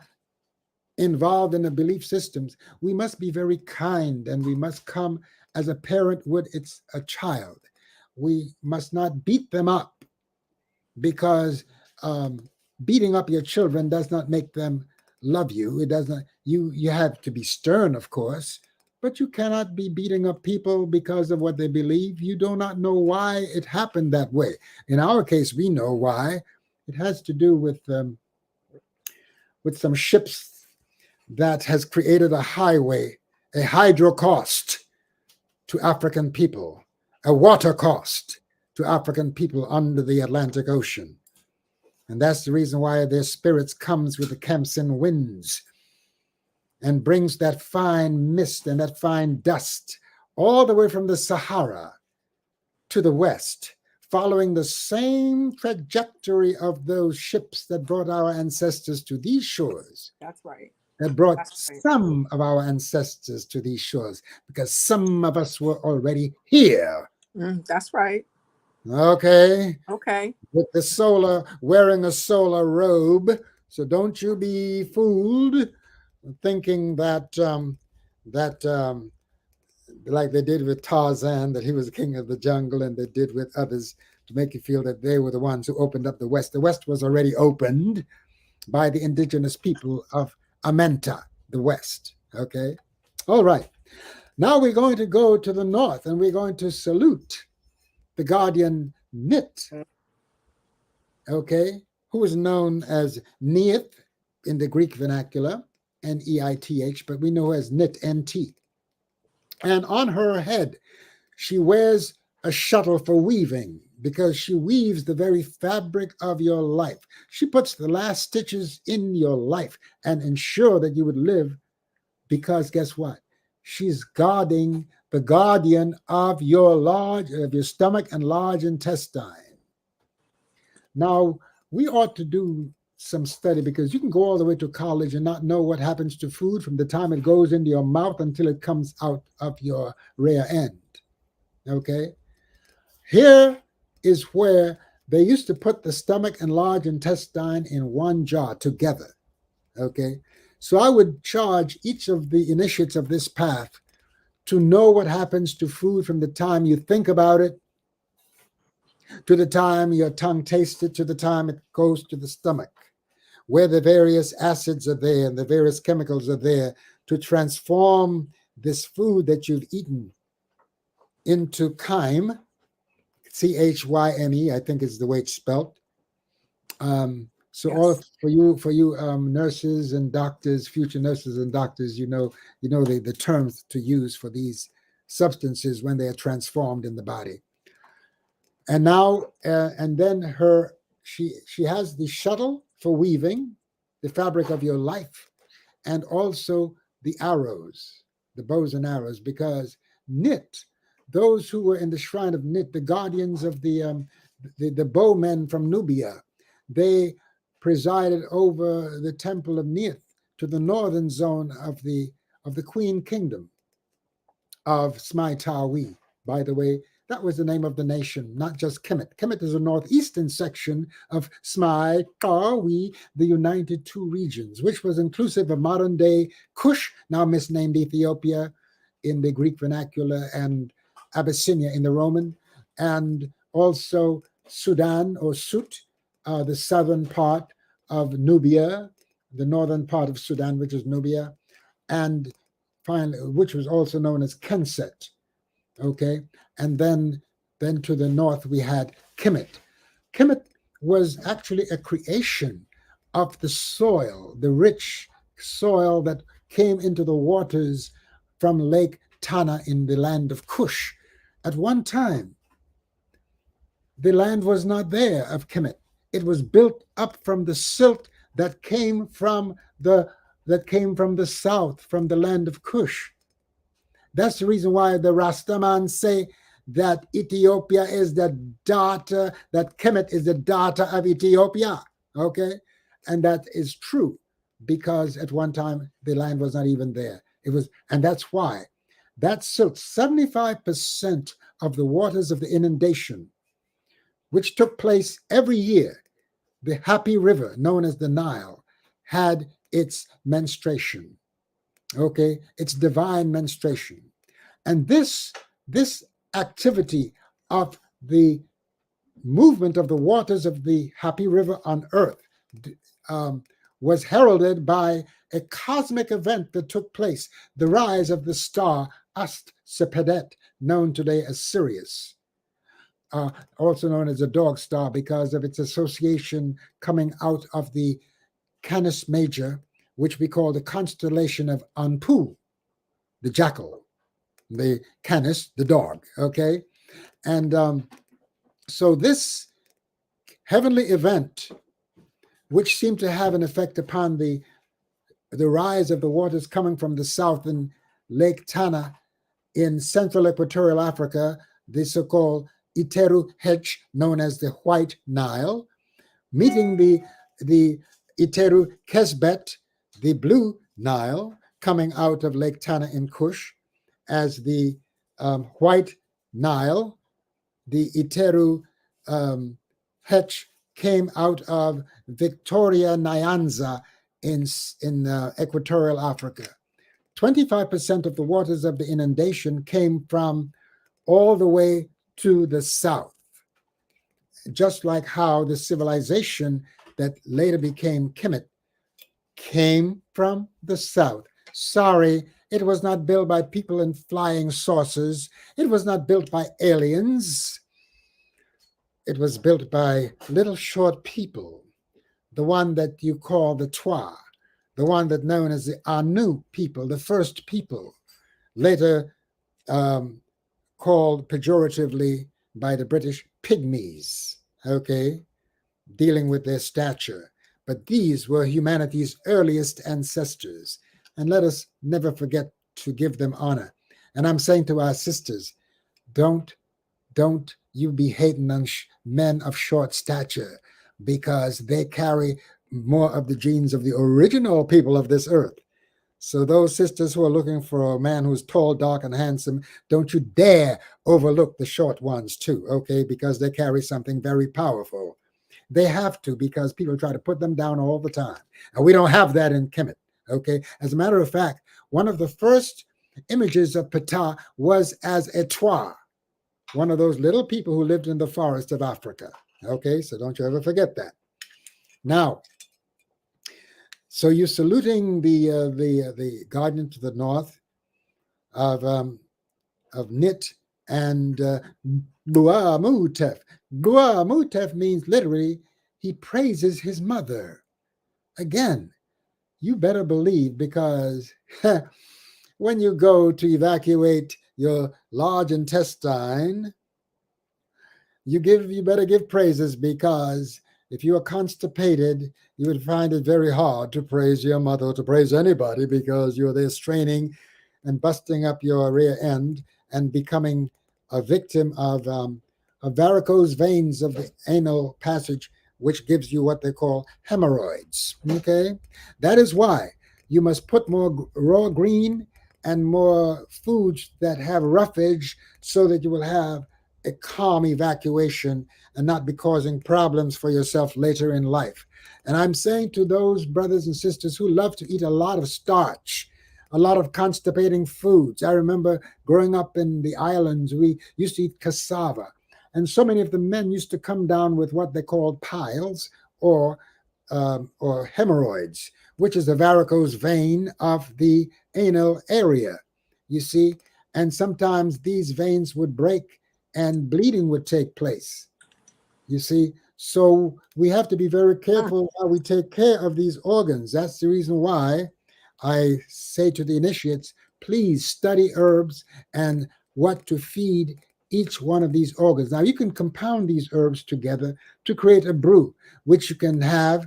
involved in the belief systems, we must be very kind, and we must come as a parent would a child. We must not beat them up, because beating up your children does not make them love you. It does not. You have to be stern, of course, but you cannot be beating up people because of what they believe. You do not know why it happened that way. In our case, we know why. It has to do with some ships that has created a highway, a hydro cost to African people, a water cost to African people under the Atlantic Ocean. And that's the reason why their spirits comes with the Khamsin winds and brings that fine mist and that fine dust all the way from the Sahara to the west, following the same trajectory of those ships that brought our ancestors to these shores. That's right. That brought That's right. some of our ancestors to these shores, because some of us were already here. That's right. Okay. Okay. With wearing a solar robe. So don't you be fooled thinking that like they did with Tarzan, that he was the king of the jungle, and they did with others to make you feel that they were the ones who opened up the West. The West was already opened by the indigenous people of Amenta, the West. Okay. All right. Now we're going to go to the north, and we're going to salute the guardian Nit, okay, who is known as Neith in the Greek vernacular, Neith, but we know her as Nit, N-T. And on her head, she wears a shuttle for weaving, because she weaves the very fabric of your life. She puts the last stitches in your life and ensure that you would live, because guess what? She's guarding the guardian of your stomach and large intestine. Now, we ought to do some study, because you can go all the way to college and not know what happens to food from the time it goes into your mouth until it comes out of your rear end. Okay? Here is where they used to put the stomach and large intestine in one jar together. Okay? So I would charge each of the initiates of this path to know what happens to food from the time you think about it, to the time your tongue tastes it, to the time it goes to the stomach, where the various acids are there and the various chemicals are there to transform this food that you've eaten into chyme, C-H-Y-M-E, I think is the way it's spelled. So Yes. all for you nurses and doctors, future nurses and doctors, you know the terms to use for these substances when they are transformed in the body. And now, and then she has the shuttle for weaving the fabric of your life, and also the arrows, the bows and arrows, because Nit, those who were in the shrine of Nit, the guardians of the bowmen from Nubia, they presided over the temple of Neith to the northern zone of the Queen Kingdom of Smai Tawi. by the way, that was the name of the nation, not just Kemet. Kemet is a northeastern section of Semaj, the United Two Regions, which was inclusive of modern-day Kush, now misnamed Ethiopia in the Greek vernacular, and Abyssinia in the Roman, and also Sudan or Sut, the southern part of Nubia, the northern part of Sudan, which is Nubia, and finally, which was also known as Kenset. Okay, and then to the north we had Kemet. Kemet was actually a creation of the soil, the rich soil that came into the waters from Lake Tana in the land of Kush. At one time, the land was not there of Kemet. It was built up from the silt that came from the south, from the land of Kush. That's the reason why the Rastaman say that Ethiopia is the daughter, that Kemet is the daughter of Ethiopia. Okay? And that is true because at one time the land was not even there. And that's why that silt, 75% of the waters of the inundation, which took place every year, the Happy River, known as the Nile, had its menstruation. Okay, it's divine menstruation. And this activity of the movement of the waters of the Happy River on earth was heralded by a cosmic event that took place, the rise of the star Abut Seshat, known today as Sirius, also known as the dog star because of its association coming out of the Canis Major, which we call the constellation of Anpu, the jackal, the Canis, the dog, okay? And so this heavenly event, which seemed to have an effect upon the rise of the waters coming from the south in Lake Tana in central equatorial Africa, the so-called Neteru hedge, known as the White Nile, meeting the Neteru Kesbet, the Blue Nile, coming out of Lake Tana in Kush, as the White Nile. The Neteru hedge came out of Victoria Nyanza in equatorial Africa. 25% of the waters of the inundation came from all the way to the south, just like how the civilization that later became Kemet came from the south. Sorry, it was not built by people in flying saucers. It was not built by aliens. It was built by little short people, the one that you call the Twa, the one that known as the Anu people, the first people, later called pejoratively by the British pygmies, okay, dealing with their stature. But these were humanity's earliest ancestors, and let us never forget to give them honor. And I'm saying to our sisters, don't you be hating on men of short stature, because they carry more of the genes of the original people of this earth. So those sisters who are looking for a man who's tall, dark, and handsome, don't you dare overlook the short ones too, okay? Because they carry something very powerful. They have to, because people try to put them down all the time. And we don't have that in Kemet, okay? As a matter of fact, one of the first images of Ptah was as a Twa, one of those little people who lived in the forest of Africa, okay? So don't you ever forget that. Now, so you're saluting the guardian to the north of Nit and Bua Mutef. Bua Mutef means literally he praises his mother. Again, you better believe, because when you go to evacuate your large intestine, you better give praises, because if you are constipated, you would find it very hard to praise your mother or to praise anybody, because you're there straining and busting up your rear end and becoming a victim of varicose veins of the anal passage, which gives you what they call hemorrhoids. Okay, that is why you must put more raw green and more foods that have roughage so that you will have a calm evacuation and not be causing problems for yourself later in life. And I'm saying to those brothers and sisters who love to eat a lot of starch, a lot of constipating foods. I remember growing up in the islands, we used to eat cassava. And so many of the men used to come down with what they called piles or hemorrhoids, which is the varicose vein of the anal area, you see. And sometimes these veins would break and bleeding would take place, you see. So we have to be very careful how we take care of these organs. That's the reason why I say to the initiates, please study herbs and what to feed each one of these organs. Now, you can compound these herbs together to create a brew, which you can have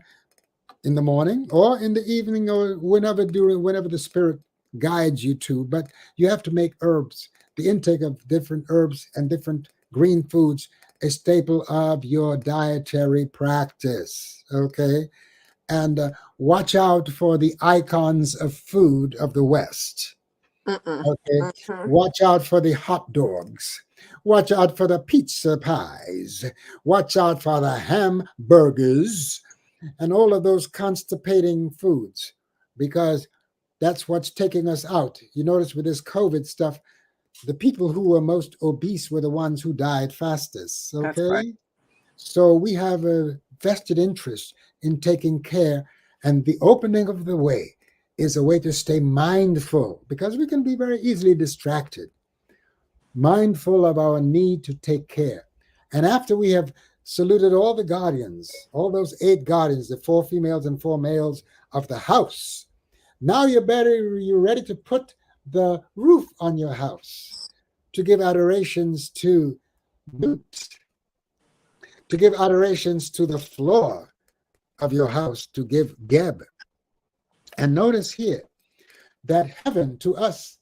in the morning or in the evening or whenever the spirit guides you to. But you have to make herbs, the intake of different herbs and different green foods, a staple of your dietary practice, okay? And watch out for the icons of food of the West, okay? Watch out for the hot dogs. Watch out for the pizza pies. Watch out for the hamburgers and all of those constipating foods, because that's what's taking us out. You notice with this COVID stuff, the people who were most obese were the ones who died fastest, okay? That's right. So we have a vested interest in taking care, and the opening of the way is a way to stay mindful, because we can be very easily distracted, mindful of our need to take care. And after we have saluted all the guardians, all those 8 guardians, the 4 females and 4 males of the house, now you're ready to put the roof on your house, to give adorations to Nut, to give adorations to the floor of your house, to give Geb. And notice here that heaven to us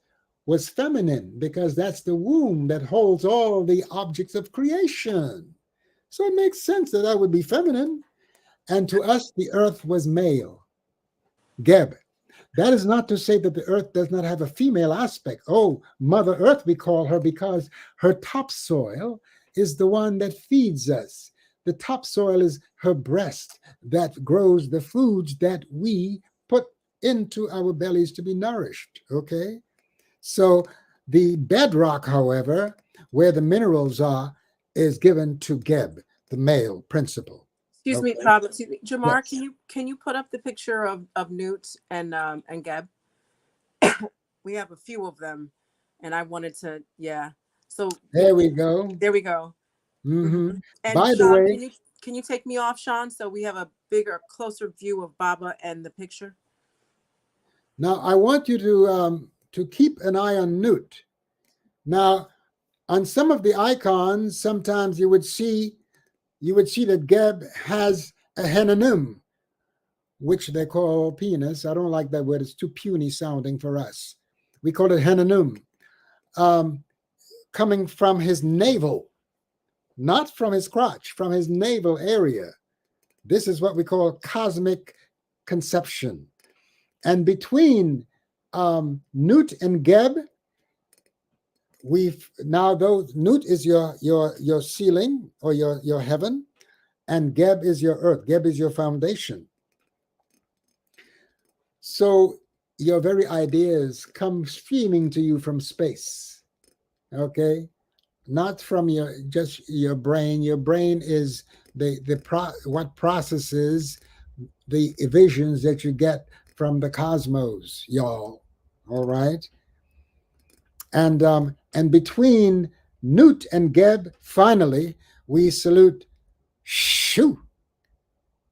was feminine, because that's the womb that holds all the objects of creation. So it makes sense that that would be feminine. And to us, the earth was male, Geb. That is not to say that the earth does not have a female aspect. Oh, Mother Earth, we call her, because her topsoil is the one that feeds us. The topsoil is her breast that grows the foods that we put into our bellies to be nourished, okay? So the bedrock, however, where the minerals are, is given to Geb, the male principle. Excuse Okay. me, Pablo. Excuse me, Jamar. Yes. Can you put up the picture of Newt and Geb? We have a few of them, and I wanted to, yeah. So There we go. there we go. Mhm. And By the Sean, way, can you take me off, Sean, so we have a bigger, closer view of Baba and the picture? now I want you to keep an eye on Newt. Now, on some of the icons, sometimes you would see that Geb has a henonym, which they call penis. I don't like that word; it's too puny sounding for us. We call it henonym, coming from his navel, not from his crotch, from his navel area. This is what we call cosmic conception. And between Nut and Geb, Nut is your ceiling or your heaven, and Geb is your earth. Geb is your foundation. So your very ideas come streaming to you from space, okay? Not from your brain. Your brain is what processes the visions that you get from the cosmos, y'all. All right. And between Nut and Geb, finally, we salute Shu,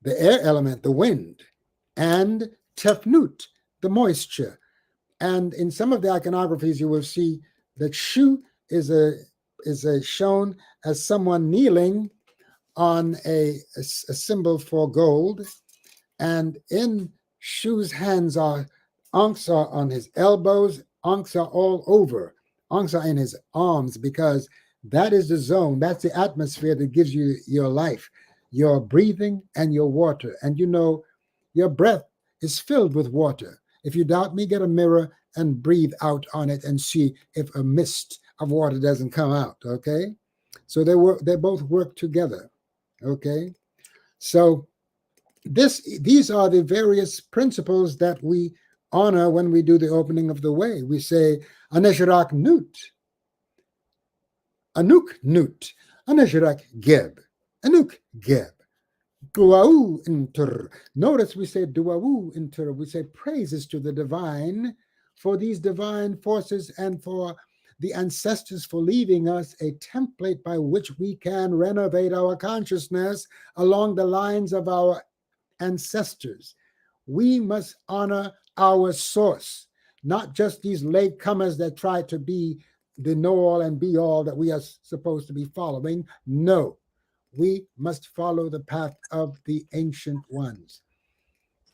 the air element, the wind, and Tefnut, the moisture. And in some of the iconographies, you will see that Shu is shown as someone kneeling on a symbol for gold, and in Shu's hands Ankhs are on his elbows, Ankhs are all over, Ankhs are in his arms, because that is the zone, that's the atmosphere that gives you your life, your breathing and your water. And you know, your breath is filled with water. If you doubt me, get a mirror and breathe out on it and see if a mist of water doesn't come out. Okay, so they both work together. Okay, so these are the various principles that we honor when we do the opening of the way. We say Anesharak Nut, Anuk Nut, Anesharak Geb, Anuk Geb. Duau inter. Notice we say duau inter. We say praises to the divine for these divine forces and for the ancestors for leaving us a template by which we can renovate our consciousness along the lines of our ancestors. We must honor our source, not just these latecomers that try to be the know-all and be-all that we are supposed to be following. No. We must follow the path of the ancient ones.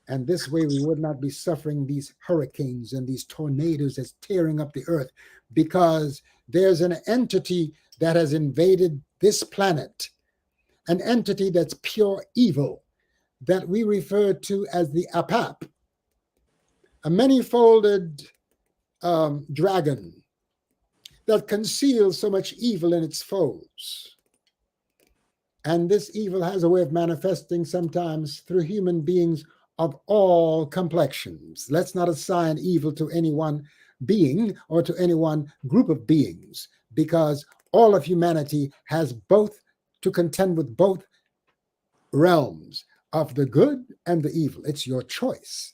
And this way we would not be suffering these hurricanes and these tornadoes that's tearing up the earth, because there's an entity that has invaded this planet, an entity that's pure evil that we refer to as the Apap, a many-folded dragon that conceals so much evil in its folds. And this evil has a way of manifesting sometimes through human beings of all complexions. Let's not assign evil to any one being or to any one group of beings, because all of humanity has both to contend with both realms of the good and the evil. It's your choice.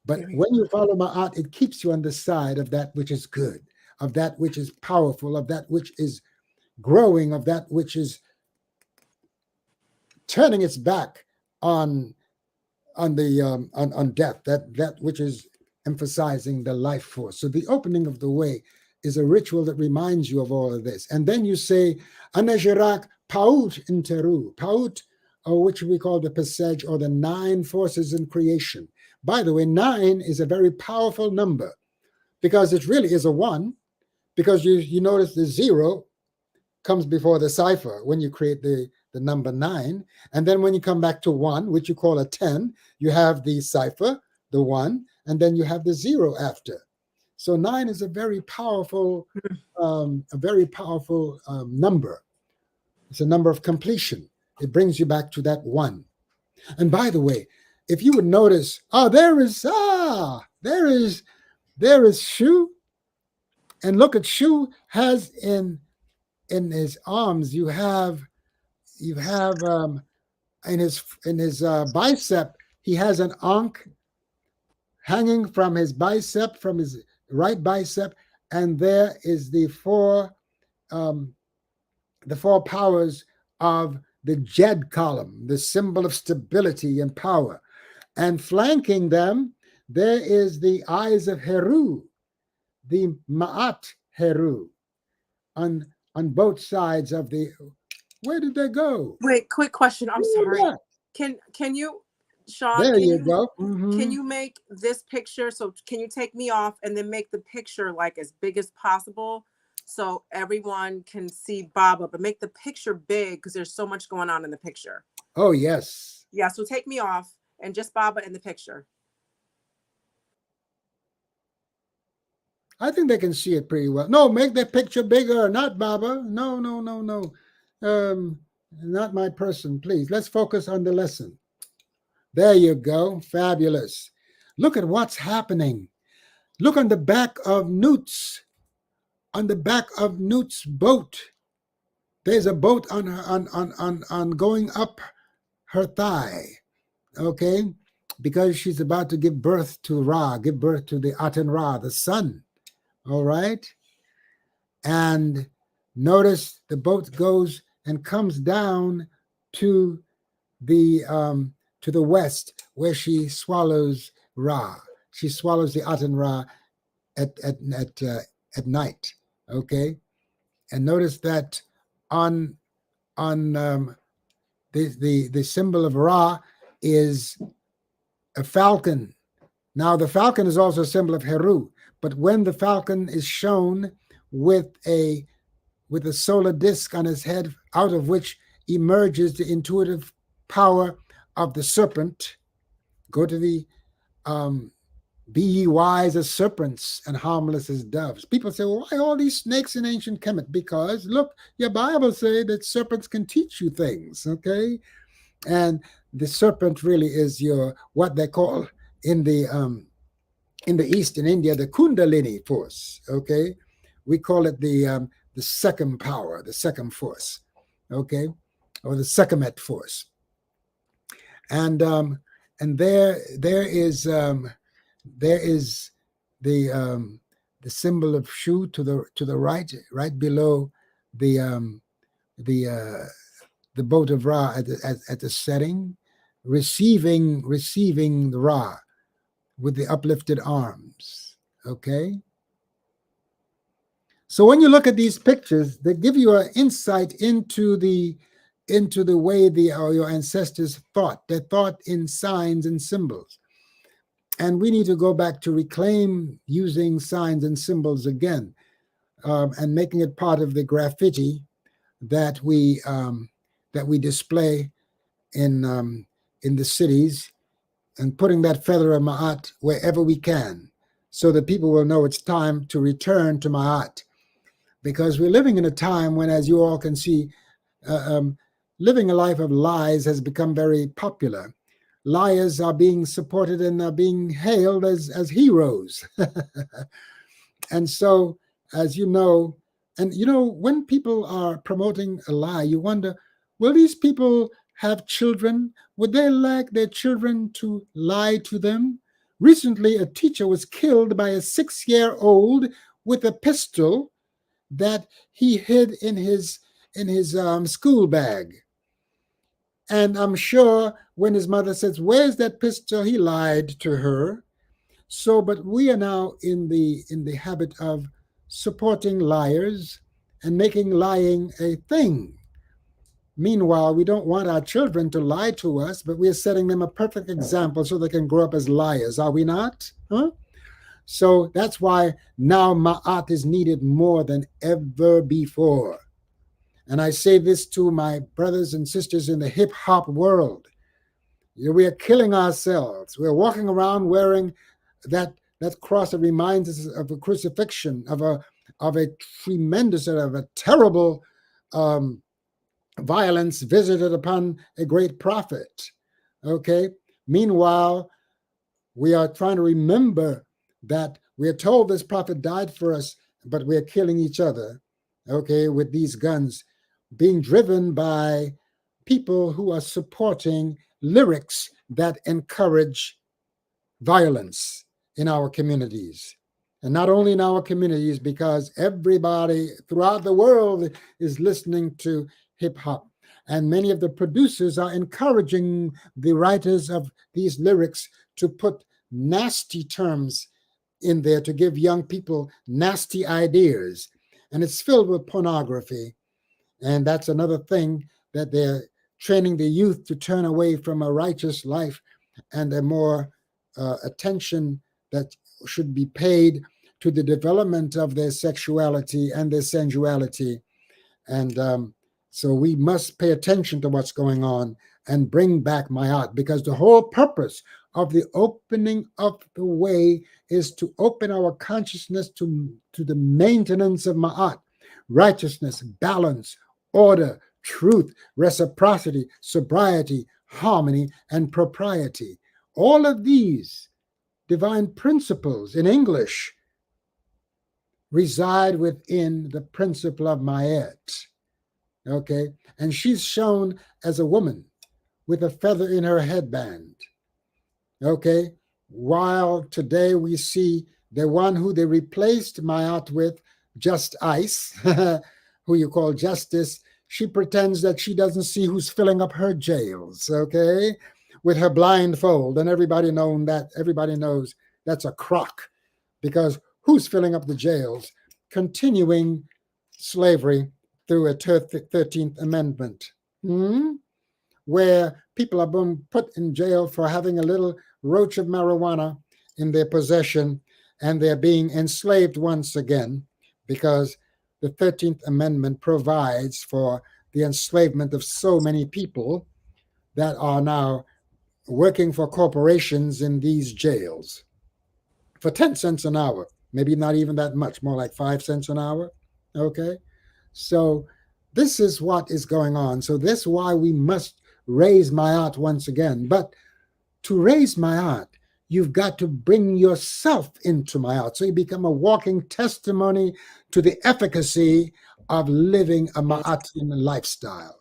But when you follow Ma'at, it keeps you on the side of that which is good, of that which is powerful, of that which is growing, of that which is turning its back on death, that which is emphasizing the life force. So the opening of the way is a ritual that reminds you of all of this. And then you say, Anesharak Paut Interu, Paut, or which we call the Pesej, or the 9 forces in creation. By the way, 9 is a very powerful number, because it really is a 1, because you notice the 0 comes before the cipher when you create the number 9. And then when you come back to 1, which you call a 10, you have the cipher, the 1, and then you have the 0 after. So 9 is a very powerful number. It's a number of completion. It brings you back to that 1. And by the way, if you would notice, there is Shu. And look at Shu has in his arms, you have in his bicep, he has an Ankh hanging from his bicep, from his right bicep, and there is the four powers of the Jed column, the symbol of stability and power. And flanking them, there is the eyes of Heru, the Ma'at Heru, on both sides of the. Where did they go? Wait, quick question. I'm sorry. Can you, Sean? There you go. Mm-hmm. Can you make this picture? So can you take me off and then make the picture like as big as possible, so everyone can see Baaba, but make the picture big because there's so much going on in the picture. Oh yes. Yeah. So take me off and just Baaba in the picture. I think they can see it pretty well. No, make the picture bigger, not Baaba. No. Not my person, please. Let's focus on the lesson. There you go. Fabulous. Look at what's happening. Look on the back of Newt's. On the back of Newt's boat. There's a boat on going up her thigh. Okay? Because she's about to give birth to Ra, give birth to the Aten Ra, the sun. All right? And notice the boat goes and comes down to the west, where she swallows Ra. She swallows the Aten Ra at night. Okay, and notice that on the symbol of Ra is a falcon. Now the falcon is also a symbol of Heru, but when the falcon is shown with a solar disk on his head, out of which emerges the intuitive power of the serpent. Go to the Be ye wise as serpents and harmless as doves. People say, well, why all these snakes in ancient Kemet? Because look, your Bible says that serpents can teach you things, okay? And the serpent really is your what they call in the East in India the Kundalini force, okay? We call it the second power, the second force, okay, or the Sekhmet force. And there is the symbol of Shu to the right below the the boat of Ra at the setting, receiving the Ra with the uplifted arms. Okay. So when you look at these pictures, they give you an insight into the way your ancestors thought. They thought in signs and symbols. And we need to go back to reclaim using signs and symbols again, and making it part of the graffiti that we display in the cities, and putting that feather of Ma'at wherever we can, so that people will know it's time to return to Ma'at. Because we're living in a time when, as you all can see, living a life of lies has become very popular. Liars are being supported and are being hailed as heroes. And so, as you know, and when people are promoting a lie, you wonder, will these people have children? Would they like their children to lie to them? Recently, a teacher was killed by a 6-year-old with a pistol that he hid in his school bag. And I'm sure when his mother says, "Where's that pistol?" he lied to her. So, but we are now in the habit of supporting liars and making lying a thing. Meanwhile, we don't want our children to lie to us, but we are setting them a perfect example so they can grow up as liars, are we not? Huh? So that's why now Ma'at is needed more than ever before. And I say this to my brothers and sisters in the hip hop world. We are killing ourselves. We're walking around wearing that cross that reminds us of a crucifixion, of a tremendous, of a terrible violence visited upon a great prophet. Okay. Meanwhile, we are trying to remember that we are told this prophet died for us, but we are killing each other, okay, with these guns, being driven by people who are supporting lyrics that encourage violence in our communities. And not only in our communities, because everybody throughout the world is listening to hip hop. And many of the producers are encouraging the writers of these lyrics to put nasty terms in there to give young people nasty ideas. And it's filled with pornography. And that's another thing that they're training the youth to turn away from a righteous life and a more attention that should be paid to the development of their sexuality and their sensuality. And so we must pay attention to what's going on and bring back Ma'at, because the whole purpose of the opening of the way is to open our consciousness to the maintenance of Ma'at, righteousness, balance, order, truth, reciprocity, sobriety, harmony, and propriety. All of these divine principles in English reside within the principle of Ma'at. Okay, and she's shown as a woman with a feather in her headband. Okay, while today we see the one who they replaced Ma'at with, Just Ice, who you call Justice, she pretends that she doesn't see who's filling up her jails, okay, with her blindfold. And everybody knows that's a crock, because who's filling up the jails? Continuing slavery through a 13th Amendment, where people are being put in jail for having a little roach of marijuana in their possession, and they're being enslaved once again, because the 13th Amendment provides for the enslavement of so many people that are now working for corporations in these jails. for 10 cents an hour, maybe not even that much, more like 5 cents an hour. Okay. So this is what is going on. So this is why we must raise Ma'at once again. But to raise Ma'at, you've got to bring yourself into Ma'at. So you become a walking testimony to the efficacy of living a Ma'atian lifestyle,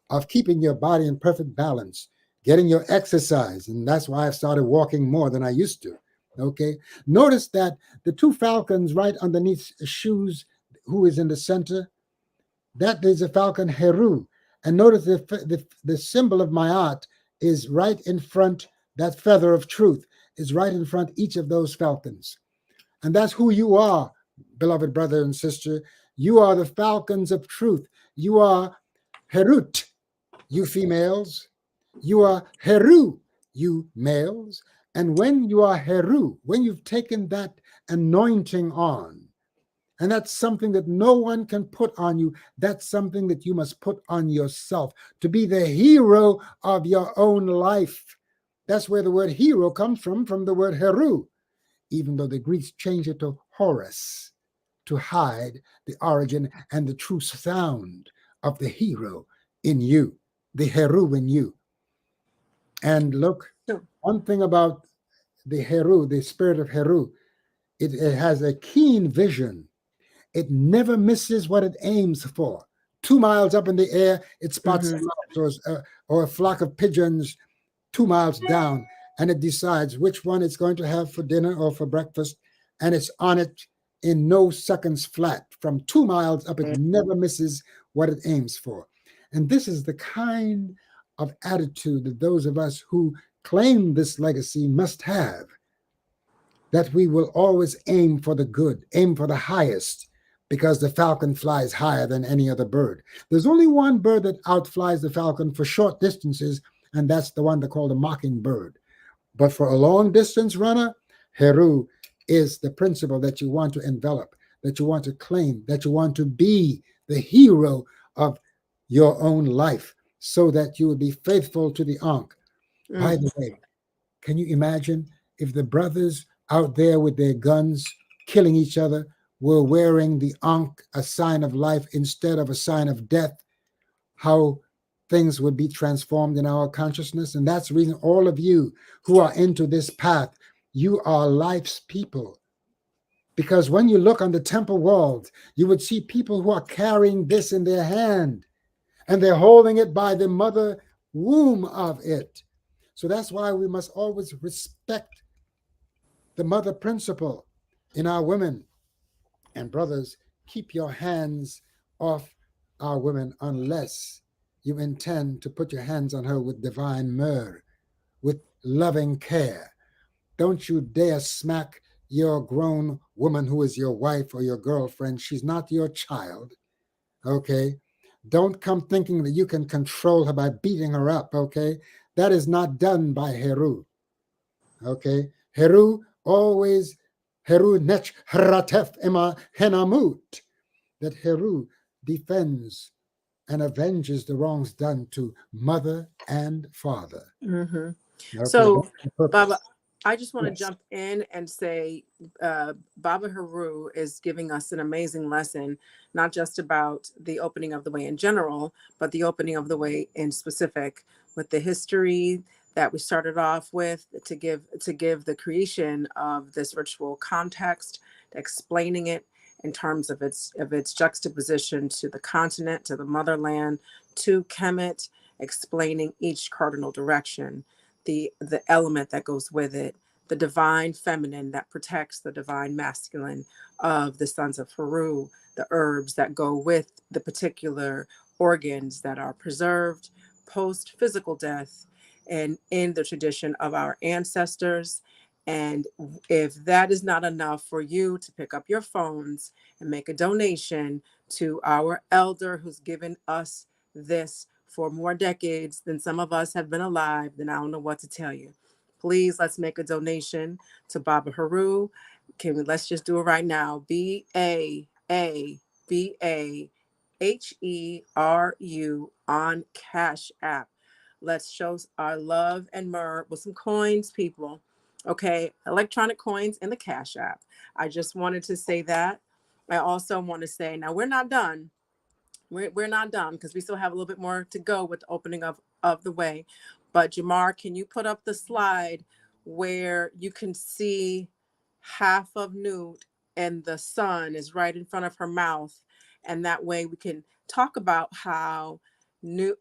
of keeping your body in perfect balance, getting your exercise. And that's why I've started walking more than I used to. Okay. Notice that the two falcons right underneath shoes, who is in the center, that is a falcon Heru. And notice the symbol of Ma'at is right in front, that feather of truth is right in front each of those falcons. And that's who you are, beloved brother and sister. You are the falcons of truth. You are Herut, you females. You are Heru, you males. And when you are Heru, when you've taken that anointing on, and that's something that no one can put on you. That's something that you must put on yourself to be the hero of your own life. That's where the word hero comes from the word Heru, even though the Greeks changed it to Horus to hide the origin and the true sound of the hero in you, the Heru in you. And look, one thing about the Heru, the spirit of Heru, it has a keen vision. It never misses what it aims for. 2 miles up in the air, it spots a mouse or a flock of pigeons 2 miles down, and it decides which one it's going to have for dinner or for breakfast, and it's on it in no seconds flat. From 2 miles up, it never misses what it aims for. And this is the kind of attitude that those of us who claim this legacy must have, that we will always aim for the good, aim for the highest, because the falcon flies higher than any other bird. There's only one bird that outflies the falcon for short distances, and that's the one they call the mockingbird. But for a long distance runner, Heru is the principle that you want to envelop, that you want to claim, that you want to be the hero of your own life, so that you will be faithful to the Ankh. By the way, can you imagine if the brothers out there with their guns killing each other were wearing the Ankh, a sign of life, instead of a sign of death, how things would be transformed in our consciousness? And that's the reason all of you who are into this path, you are life's people. Because when you look on the temple walls, you would see people who are carrying this in their hand, and they're holding it by the mother womb of it. So that's why we must always respect the mother principle in our women. And brothers, keep your hands off our women unless you intend to put your hands on her with divine myrrh, with loving care. Don't you dare smack your grown woman who is your wife or your girlfriend. She's not your child, okay? Don't come thinking that you can control her by beating her up, okay? That is not done by Heru, okay? Heru always, Heru nech haratef ema henamut, that Heru defends and avenges the wrongs done to mother and father. Okay, So, Baba, I just want to yes. jump in and say Baaba Heru is giving us an amazing lesson, not just about the opening of the way in general, but the opening of the way in specific, with the history that we started off with, to give the creation of this ritual context, explaining it in terms of its juxtaposition to the continent, to the motherland, to Kemet, explaining each cardinal direction, the element that goes with it, the divine feminine that protects the divine masculine of the sons of Heru, the herbs that go with the particular organs that are preserved post physical death and in the tradition of our ancestors. And if that is not enough for you to pick up your phones and make a donation to our elder who's given us this for more decades than some of us have been alive, then I don't know what to tell you. Please, let's make a donation to Baaba Heru. Let's just do it right now. BAABAHERU on Cash App. Let's show our love and myrrh with some coins, people. Okay, electronic coins in the Cash App. I just wanted to say that. I also want to say, now we're not done. We're not done because we still have a little bit more to go with the opening of the way. But Jamar, can you put up the slide where you can see half of Newt and the sun is right in front of her mouth? And that way we can talk about how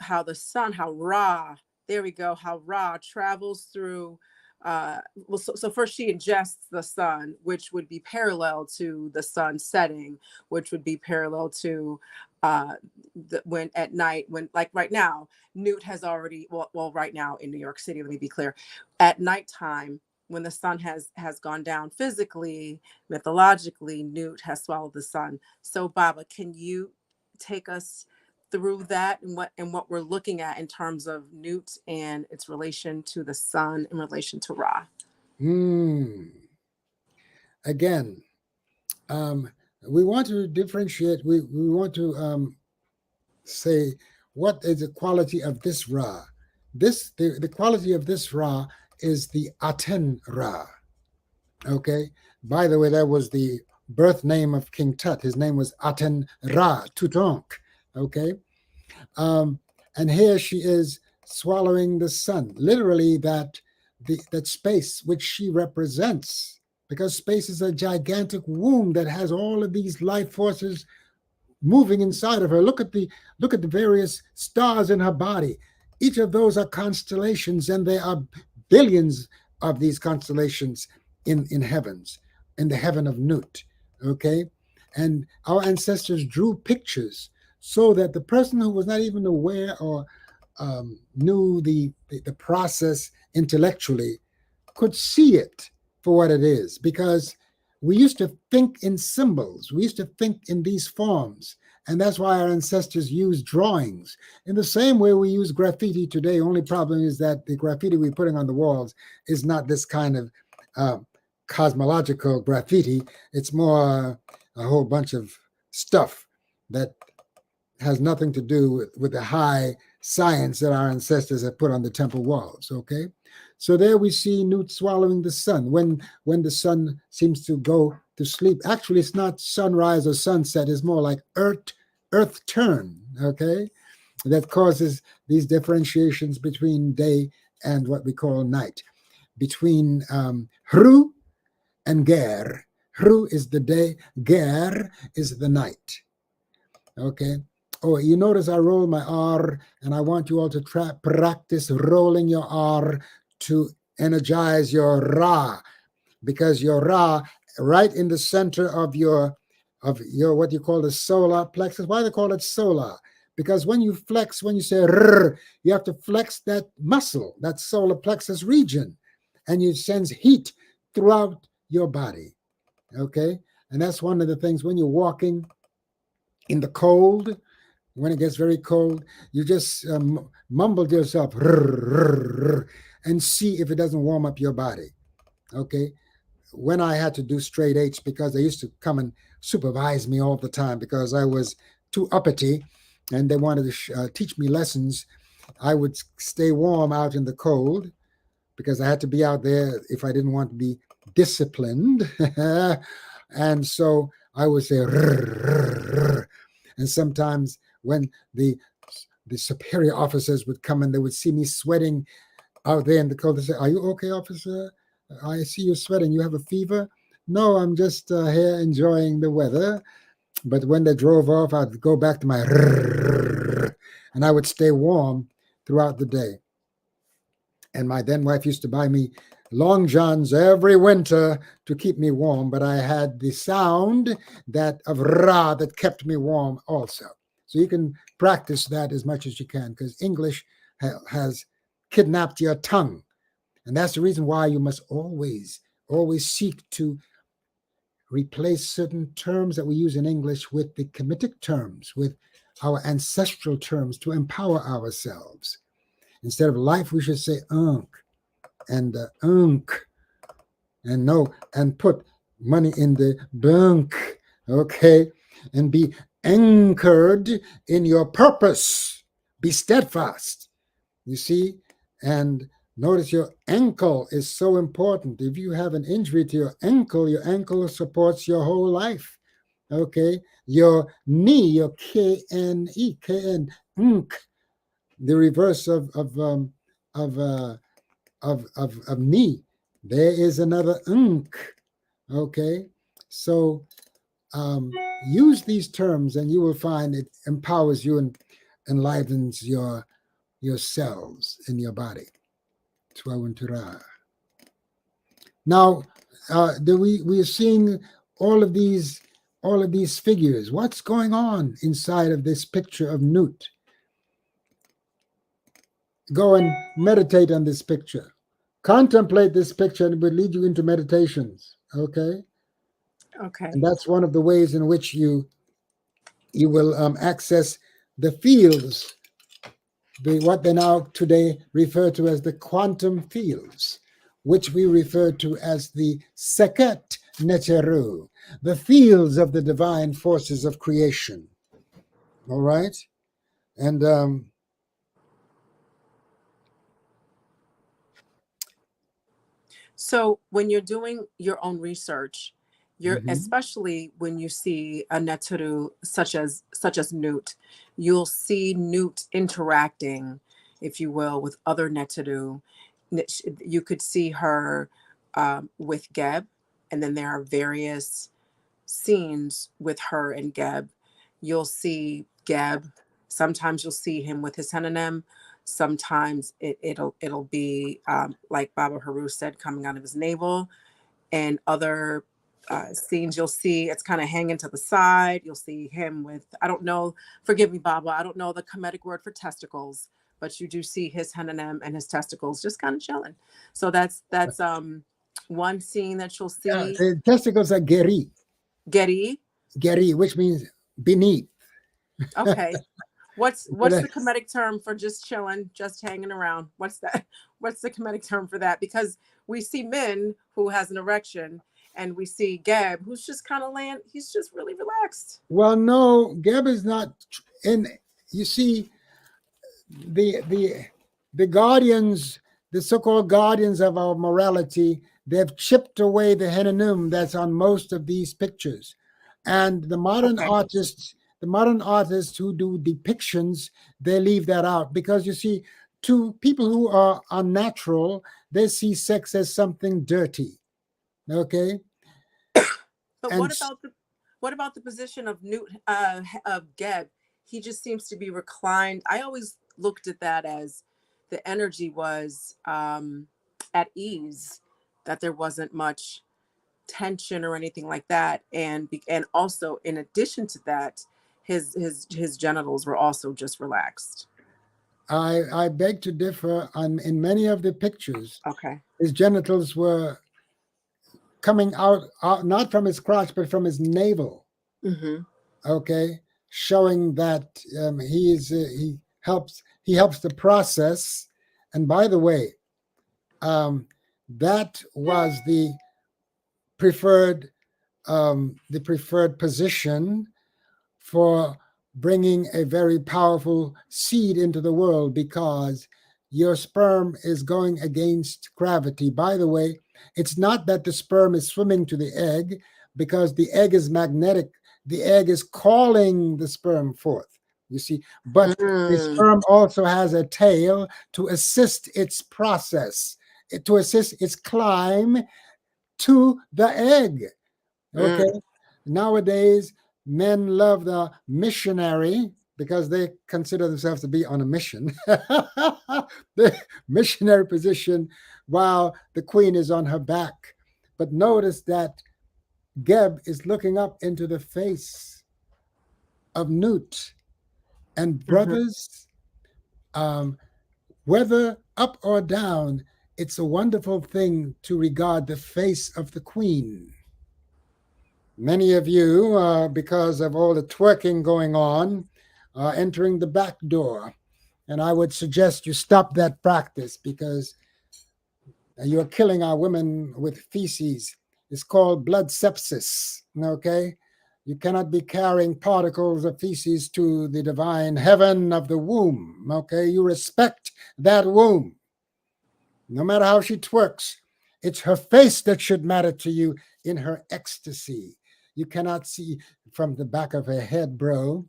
how the sun, how Ra, there we go, how Ra travels through well, so first she ingests the sun, which would be parallel to the sun setting, which would be parallel to when at night, when like right now, Newt has already well right now in New York City, let me be clear, at nighttime when the sun has gone down physically, mythologically, Newt has swallowed the sun. So Baba, can you take us through that and what we're looking at in terms of Newt and its relation to the sun in relation to Ra? Again, we want to differentiate. We want to say what is the quality of this Ra. The quality of this Ra is the Aten Ra. Okay. By the way, that was the birth name of King Tut. His name was Aten Ra Tutonk. Okay. And here she is swallowing the sun. Literally, that space which she represents, because space is a gigantic womb that has all of these life forces moving inside of her. Look at the various stars in her body. Each of those are constellations, and there are billions of these constellations in heavens, in the heaven of Nut. Okay, and our ancestors drew pictures so that the person who was not even aware or knew the process intellectually could see it for what it is, because we used to think in symbols. We used to think in these forms. And that's why our ancestors used drawings in the same way we use graffiti today. Only problem is that the graffiti we're putting on the walls is not this kind of cosmological graffiti. It's more a whole bunch of stuff that has nothing to do with the high science that our ancestors have put on the temple walls. Okay, so there we see Newt swallowing the sun. When the sun seems to go to sleep, actually it's not sunrise or sunset, it's more like earth turn. Okay, that causes these differentiations between day and what we call night, between Hru and Ger. Hru is the day, Ger is the night. Okay. Oh, you notice I roll my R, and I want you all to practice rolling your R to energize your Ra, because your Ra, right in the center of your what you call the solar plexus. Why do they call it solar? Because when you flex, when you say R, you have to flex that muscle, that solar plexus region, and it sends heat throughout your body. Okay, and that's one of the things when you're walking in the cold. When it gets very cold, you just mumble to yourself and see if it doesn't warm up your body. Okay. When I had to do straight H, because they used to come and supervise me all the time because I was too uppity and they wanted to teach me lessons, I would stay warm out in the cold because I had to be out there if I didn't want to be disciplined. And so I would say, and sometimes when the superior officers would come and they would see me sweating out there in the cold, they say, "Are you okay, officer? I see you sweating. You have a fever?" "No, I'm just here enjoying the weather." But when they drove off, I'd go back to my and I would stay warm throughout the day. And my then wife used to buy me long johns every winter to keep me warm, but I had the sound that of Ra that kept me warm also. So you can practice that as much as you can, because English has kidnapped your tongue. And that's the reason why you must always seek to replace certain terms that we use in English with the Kemetic terms, with our ancestral terms, to empower ourselves. Instead of life, we should say Ankh and Ankh, and put money in the bank, okay, and be anchored in your purpose. Be steadfast, you see, and Notice your ankle is so important. If you have an injury to your ankle supports your whole life. Okay, your knee, your Ankh, the reverse of knee. There is another Ankh. Okay, so use these terms, and you will find it empowers you and enlivens your cells in your body. Now, we are seeing all of these figures. What's going on inside of this picture of Nut? Go and meditate on this picture. Contemplate this picture, and it will lead you into meditations. Okay, Okay. and that's one of the ways in which you will access the fields, what they now today refer to as the quantum fields, which we refer to as the Seket Neteru, the fields of the divine forces of creation. All right? And So when you're doing your own research, you're especially when you see a Neteru such as Newt, you'll see Newt interacting, if you will, with other Neteru. You could see her with Geb, and then there are various scenes with her and Geb. You'll see Geb. Sometimes you'll see him with his Henonym. Sometimes it'll be like Baaba Heru said, coming out of his navel. And other scenes you'll see it's kind of hanging to the side. You'll see him with, I don't know, forgive me, Baba, I don't know the Kemetic word for testicles, but you do see his Henonym and his testicles just kind of chilling. So that's one scene that you'll see. the testicles are geri, which means beneath. Okay. What's the Kemetic term for just chilling, just hanging around? What's that? What's the Kemetic term for that? Because we see Min who has an erection, and we see Geb who's just kind of laying. He's just really relaxed. Well, no, Geb is not. And you see, the guardians, the so-called guardians of our morality, they've chipped away the Henonym that's on most of these pictures, and the modern artists. The modern artists who do depictions, they leave that out because you see, to people who are unnatural, they see sex as something dirty. Okay. But what about the position of Newt of Geb? He just seems to be reclined. I always looked at that as the energy was at ease, that there wasn't much tension or anything like that, and also in addition to that, his genitals were also just relaxed. I beg to differ. In many of the pictures, Okay, his genitals were coming out not from his crotch but from his navel. Okay, showing that he helps the process. And by the way, that was the preferred position for bringing a very powerful seed into the world, because your sperm is going against gravity. By the way, it's not that the sperm is swimming to the egg, because the egg is magnetic. The egg is calling the sperm forth, you see. But the sperm also has a tail to assist its process, to assist its climb to the egg. Okay. Nowadays, men love the missionary because they consider themselves to be on a mission. The missionary position while the queen is on her back. But notice that Geb is looking up into the face of Nut. And brothers, whether up or down, it's a wonderful thing to regard the face of the queen. Many of you, because of all the twerking going on, are entering the back door. And I would suggest you stop that practice, because you're killing our women with feces. It's called blood sepsis, okay? You cannot be carrying particles of feces to the divine heaven of the womb, okay? You respect that womb. No matter how she twerks, it's her face that should matter to you in her ecstasy. You cannot see from the back of her head, bro.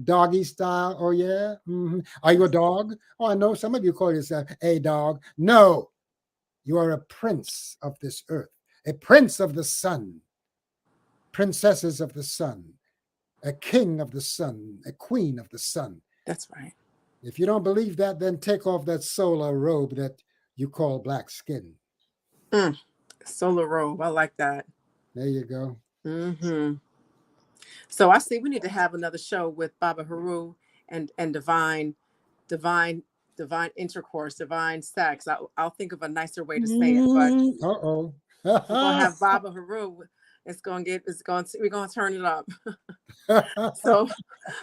Doggy style. Oh, yeah. Are you a dog? Oh, I know some of you call yourself a dog. No, you are a prince of this earth, a prince of the sun, princesses of the sun, a king of the sun, a queen of the sun. That's right. If you don't believe that, then take off that solar robe that you call black skin. Solar robe. I like that. There you go. So I see we need to have another show with Baaba Heru and divine intercourse, divine sex. I'll think of a nicer way to say it, but Uh-oh. we're gonna have Baaba Heru. We're gonna turn it up. So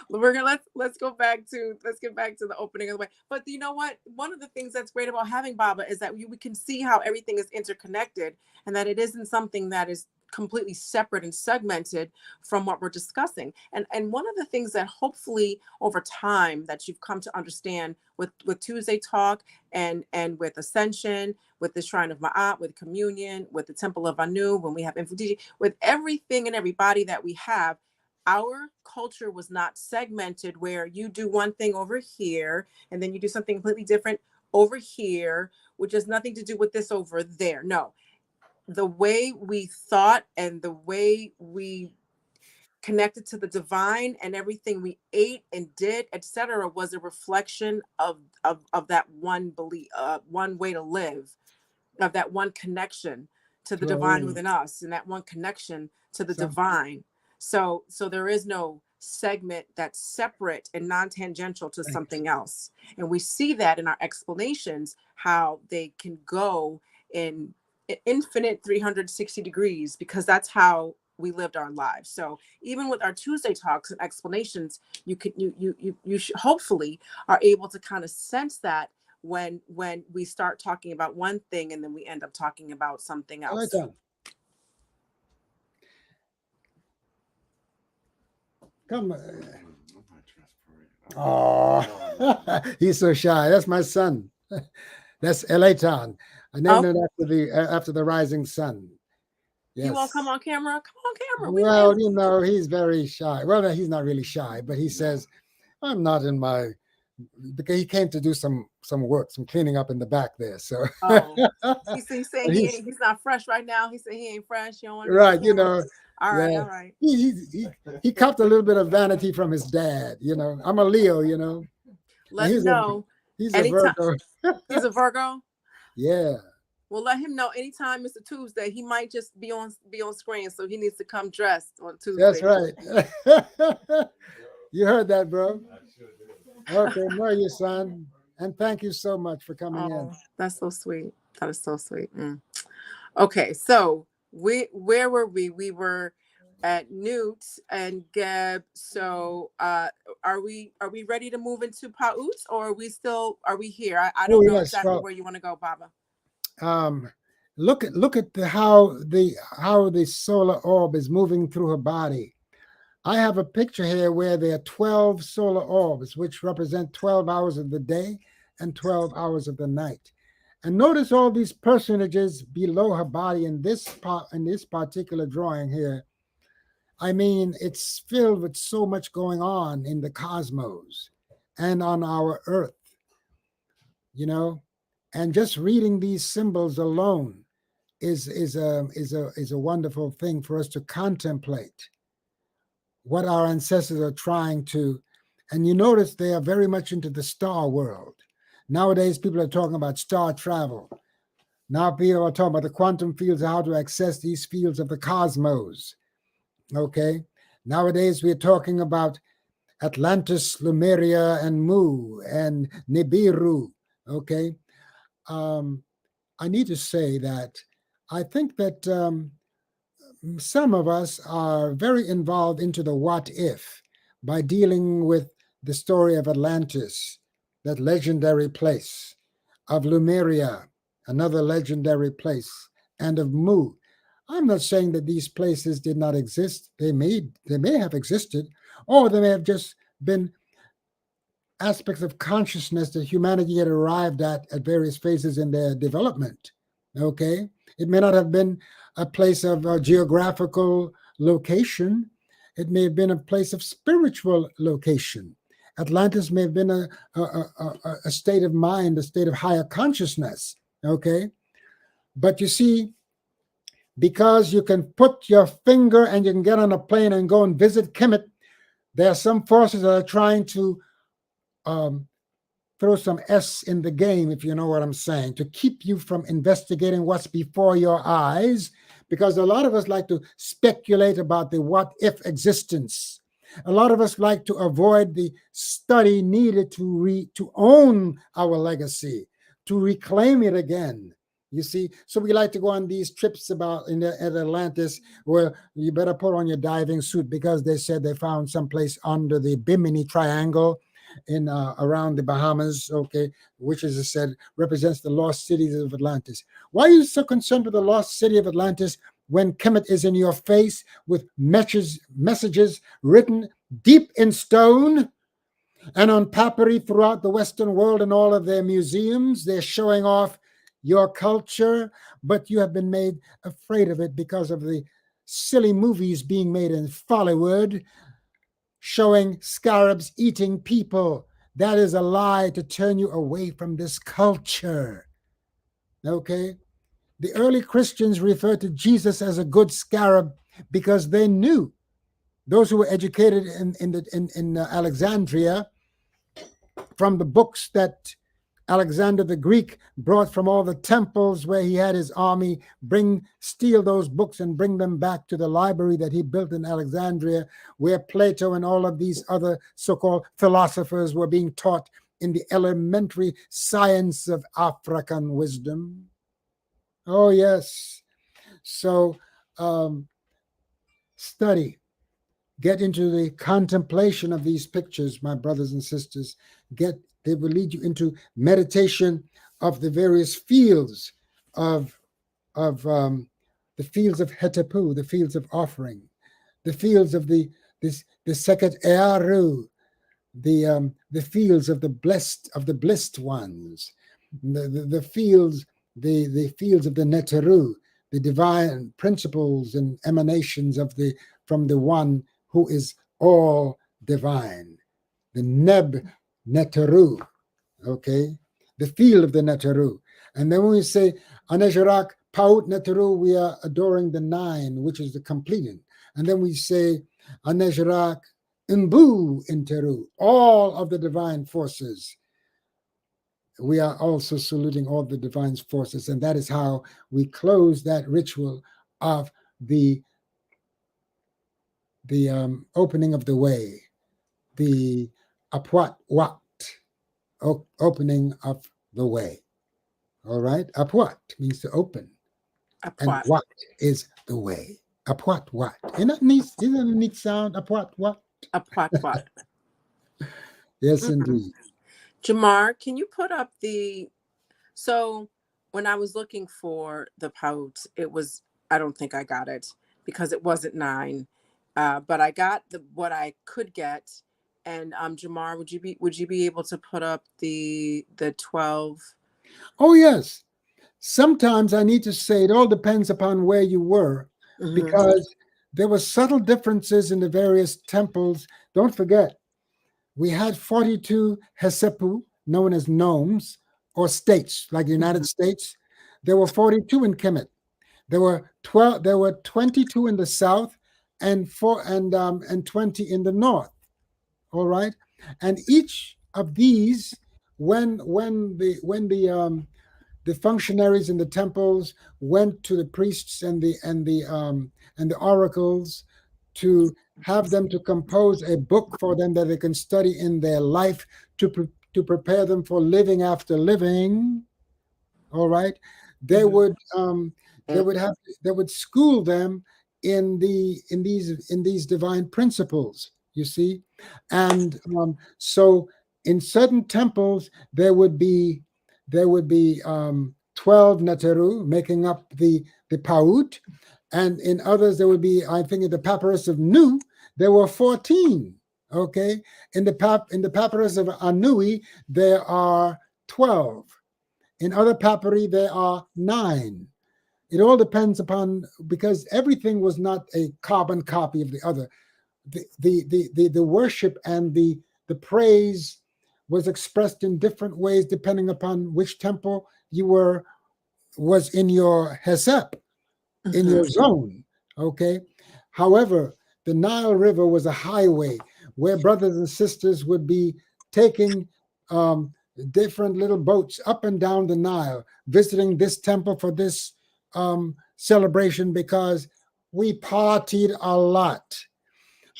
we're gonna let's get back to the opening of the way. But you know what? One of the things that's great about having Baaba is that we can see how everything is interconnected, and that it isn't something that is completely separate and segmented from what we're discussing. And one of the things that hopefully over time that you've come to understand with Tuesday Talk and with Ascension, with the Shrine of Ma'at, with Communion, with the Temple of Anu, when we have Infodigi, with everything and everybody that we have, our culture was not segmented where you do one thing over here and then you do something completely different over here, which has nothing to do with this over there. No, the way we thought and the way we connected to the divine and everything we ate and did, etc., was a reflection of that one belief, one way to live, of that one connection to the divine within us, and that one connection to the divine. So there is no segment that's separate and non-tangential to something else. And we see that in our explanations, how they can go in infinite 360 degrees, because that's how we lived our lives. So even with our Tuesday talks and explanations, you hopefully are able to kind of sense that when we start talking about one thing and then we end up talking about something else. Come on. Oh, he's so shy. That's my son. That's Eleton. I named it after the rising sun. Yes. You won't come on camera? Come on camera. Well, you know, he's very shy. Well, he's not really shy, but he says, I'm not in my, because he came to do some work, some cleaning up in the back there. So he's saying he's not fresh right now. He said he ain't fresh. You don't want to right, you know. All right. He copped a little bit of vanity from his dad. You know, I'm a Leo. You know, let him know. He's a Virgo. He's a Virgo. Yeah. Well, let him know anytime it's a Tuesday. He might just be on screen, so he needs to come dressed on Tuesday. That's right. You heard that, bro. Okay, know you, son, and thank you so much for coming in. That's so sweet. That is so sweet. Okay, so where were we? We were at Newt and Geb. So are we ready to move into Pa'ut, or are we here? I don't know exactly where you want to go, Baaba. Look at how the solar orb is moving through her body. I have a picture here where there are 12 solar orbs, which represent 12 hours of the day and 12 hours of the night. And notice all these personages below her body in this particular drawing here. I mean, it's filled with so much going on in the cosmos and on our earth, you know. And just reading these symbols alone is a wonderful thing for us to contemplate what our ancestors are trying to. And you notice they are very much into the star world. Nowadays, people are talking about star travel. Now people are talking about the quantum fields, how to access these fields of the cosmos. Okay. Nowadays, we're talking about Atlantis, Lemuria, and Mu, and Nibiru. Okay. I need to say that I think that some of us are very involved into the what if by dealing with the story of Atlantis, that legendary place, of Lemuria, another legendary place, and of Mu. I'm not saying that these places did not exist. They may have existed, or they may have just been aspects of consciousness that humanity had arrived at various phases in their development. Okay, it may not have been a place of geographical location. It may have been a place of spiritual location. Atlantis may have been a state of mind, a state of higher consciousness. Okay, but you see, because you can put your finger and you can get on a plane and go and visit Kemet, there are some forces that are trying to throw some S in the game, if you know what I'm saying, to keep you from investigating what's before your eyes, because a lot of us like to speculate about the what if existence. A lot of us like to avoid the study needed to own our legacy, to reclaim it again. You see, so we like to go on these trips at Atlantis, where you better put on your diving suit because they said they found someplace under the Bimini Triangle in around the Bahamas, okay, which, as I said, represents the lost cities of Atlantis. Why are you so concerned with the lost city of Atlantis when Kemet is in your face with messages written deep in stone and on papyri throughout the Western world and all of their museums? They're showing off your culture, but you have been made afraid of it because of the silly movies being made in Hollywood showing scarabs eating people. That is a lie to turn you away from this culture. Okay? The early Christians referred to Jesus as a good scarab because they knew, those who were educated in Alexandria, from the books that Alexander the Greek brought from all the temples where he had his army, steal those books and bring them back to the library that he built in Alexandria, where Plato and all of these other so-called philosophers were being taught in the elementary science of African wisdom. Oh, yes. So study. Get into the contemplation of these pictures, my brothers and sisters. They will lead you into meditation of the various fields of the fields of Hetepu, the fields of offering, the fields of the Seket Eru, the fields of the blessed ones, the fields of the Neteru, the divine principles and emanations from the one who is all divine, the Neteru, okay? The field of the Neteru. And then when we say Anesharak Paut Neteru, we are adoring the 9, which is the completing. And then we say Anesharak Imbu Interu, all of the divine forces. We are also saluting all the divine forces. And that is how we close that ritual of the opening of the way, the Apwat Wat, opening of the way. All right? Apwat means to open. And what is the way? Apwat Wat. Isn't that a neat sound? Apwat Wat. Apwat Wat. Yes, indeed. Jamar, can you put up so when I was looking for the pout, I don't think I got it because it wasn't 9. But I got what I could get. And Jamar, would you be able to put up the 12? Oh, yes. Sometimes I need to say it all depends upon where you were, because there were subtle differences in the various temples. Don't forget, we had 42 Hesepu, known as nomes or states, like the United States. There were 42 in Kemet. There were 22 in the south and 20 in the north. All right, and each of these, when the functionaries in the temples went to the priests and the oracles to have them to compose a book for them that they can study in their life to prepare them for living after living. All right, they would school them in these divine principles. You see, and so in certain temples there would be 12 Neteru making up the Paut, and in others there would be, I think, in the Papyrus of Nu there were 14. Okay, in the papyrus of Anui, there are 12. In other papyri, there are 9. It all depends upon, because everything was not a carbon copy of the other. The worship and the praise was expressed in different ways depending upon which temple you was in your hesep, in your zone. Okay. However, the Nile River was a highway where brothers and sisters would be taking different little boats up and down the Nile, visiting this temple for this celebration, because we partied a lot.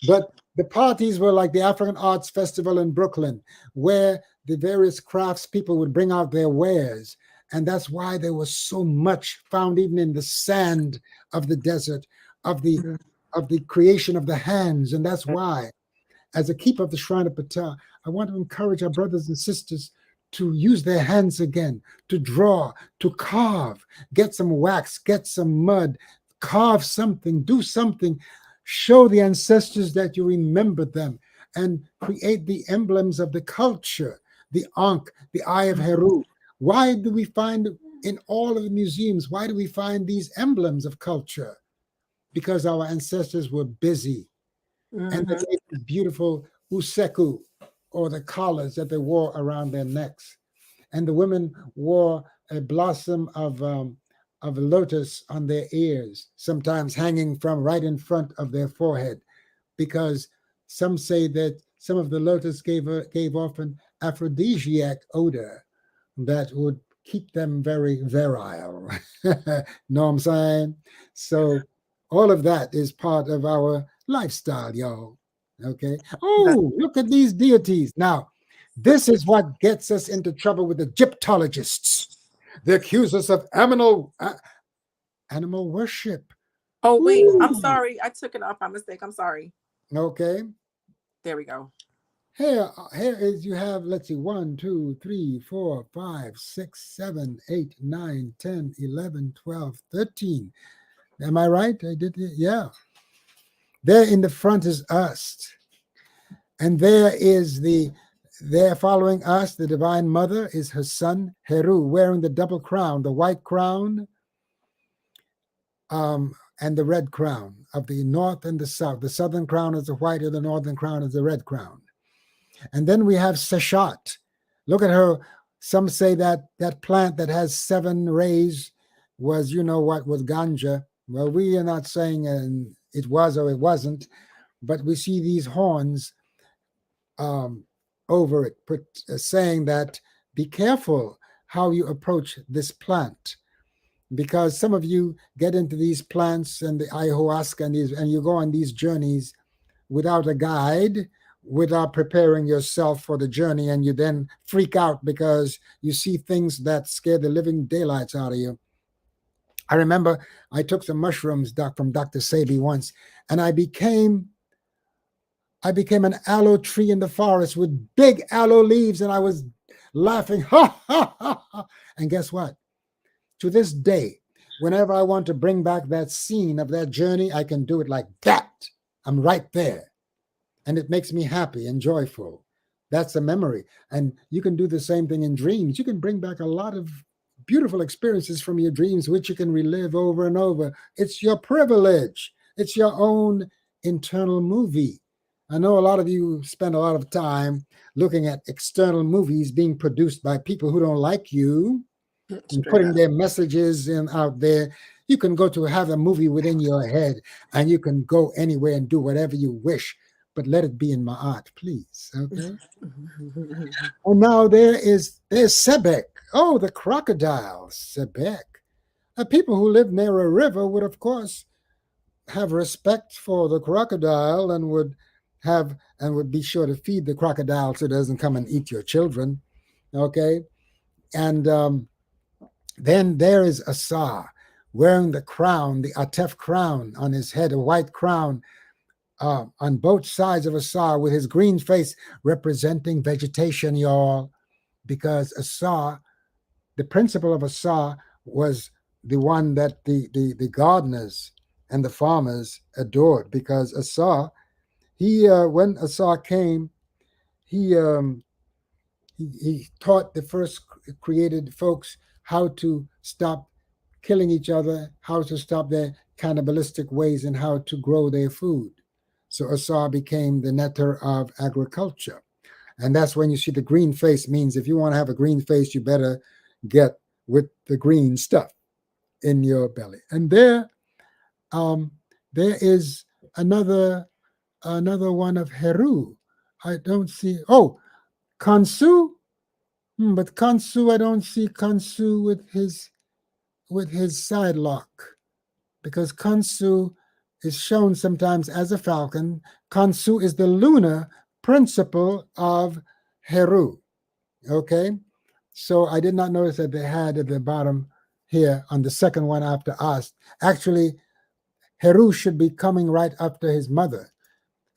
But the parties were like the African Arts Festival in Brooklyn, where the various crafts people would bring out their wares. And that's why there was so much found even in the sand of the desert, of the creation of the hands. And that's why, as a keeper of the Shrine of Ptah, I want to encourage our brothers and sisters to use their hands again, to draw, to carve, get some wax, get some mud, carve something, do something, show the ancestors that you remember them, and create the emblems of the culture, the Ankh, the Eye of Heru. Why do we find in all of the museums, why do we find these emblems of culture? Because our ancestors were busy. And they made these beautiful useku, or the collars that they wore around their necks. And the women wore a blossom of lotus on their ears, sometimes hanging from right in front of their forehead, because some say that some of the lotus gave off an aphrodisiac odor that would keep them very virile. Know what I'm saying? So all of that is part of our lifestyle, y'all. Okay. Oh, look at these deities. Now, this is what gets us into trouble with Egyptologists. They accuse us of animal worship. Oh, wait. Ooh. I'm sorry. I took it off by mistake. I'm sorry. Okay. There we go. Here is, you have, let's see, 1, 2, 3, 4, 5, 6, 7, 8, 9, 10, 11, 12, 13. Am I right? I did it. Yeah. There in the front is us. And there following us, the Divine Mother, is her son, Heru, wearing the double crown, the white crown and the red crown of the north and the south. The southern crown is the white, and the northern crown is the red crown. And then we have Seshat. Look at her. Some say that plant that has 7 rays was, was ganja. Well, we are not saying it was or it wasn't, but we see these horns over it, saying that be careful how you approach this plant, because some of you get into these plants and the ayahuasca and you go on these journeys without a guide, without preparing yourself for the journey, and you then freak out because you see things that scare the living daylights out of you. I remember I took some mushrooms from Dr. Sebi once, and I became an aloe tree in the forest with big aloe leaves, and I was laughing. Ha, ha, ha, ha. And guess what? To this day, whenever I want to bring back that scene of that journey, I can do it like that. I'm right there. And it makes me happy and joyful. That's a memory. And you can do the same thing in dreams. You can bring back a lot of beautiful experiences from your dreams, which you can relive over and over. It's your privilege. It's your own internal movie. I know a lot of you spend a lot of time looking at external movies being produced by people who don't like you and putting their messages out there. You can go to have a movie within your head, and you can go anywhere and do whatever you wish, but let it be in Ma'at, please. Okay. And now there's Sebek. Oh, the crocodile, Sebek. People who live near a river would, of course, have respect for the crocodile and would be sure to feed the crocodile so it doesn't come and eat your children. Okay. And then there is Asa wearing the crown, the Atef crown on his head, a white crown on both sides of Asa, with his green face representing vegetation, y'all, because Asa, the principle of Asa, was the one that the gardeners and the farmers adored, because Asa, when Asa came, he he taught the first created folks how to stop killing each other, how to stop their cannibalistic ways, and how to grow their food. So Asa became the Neteru of agriculture. And that's when you see the green face means if you want to have a green face, you better get with the green stuff in your belly. And there is another one of Heru. I don't see. Oh, Kansu. But Kansu, I don't see Kansu with his side lock, because Kansu is shown sometimes as a falcon. Kansu is the lunar principle of Heru. Okay, so I did not notice that they had at the bottom here on the second one after Ast. Actually, Heru should be coming right after his mother,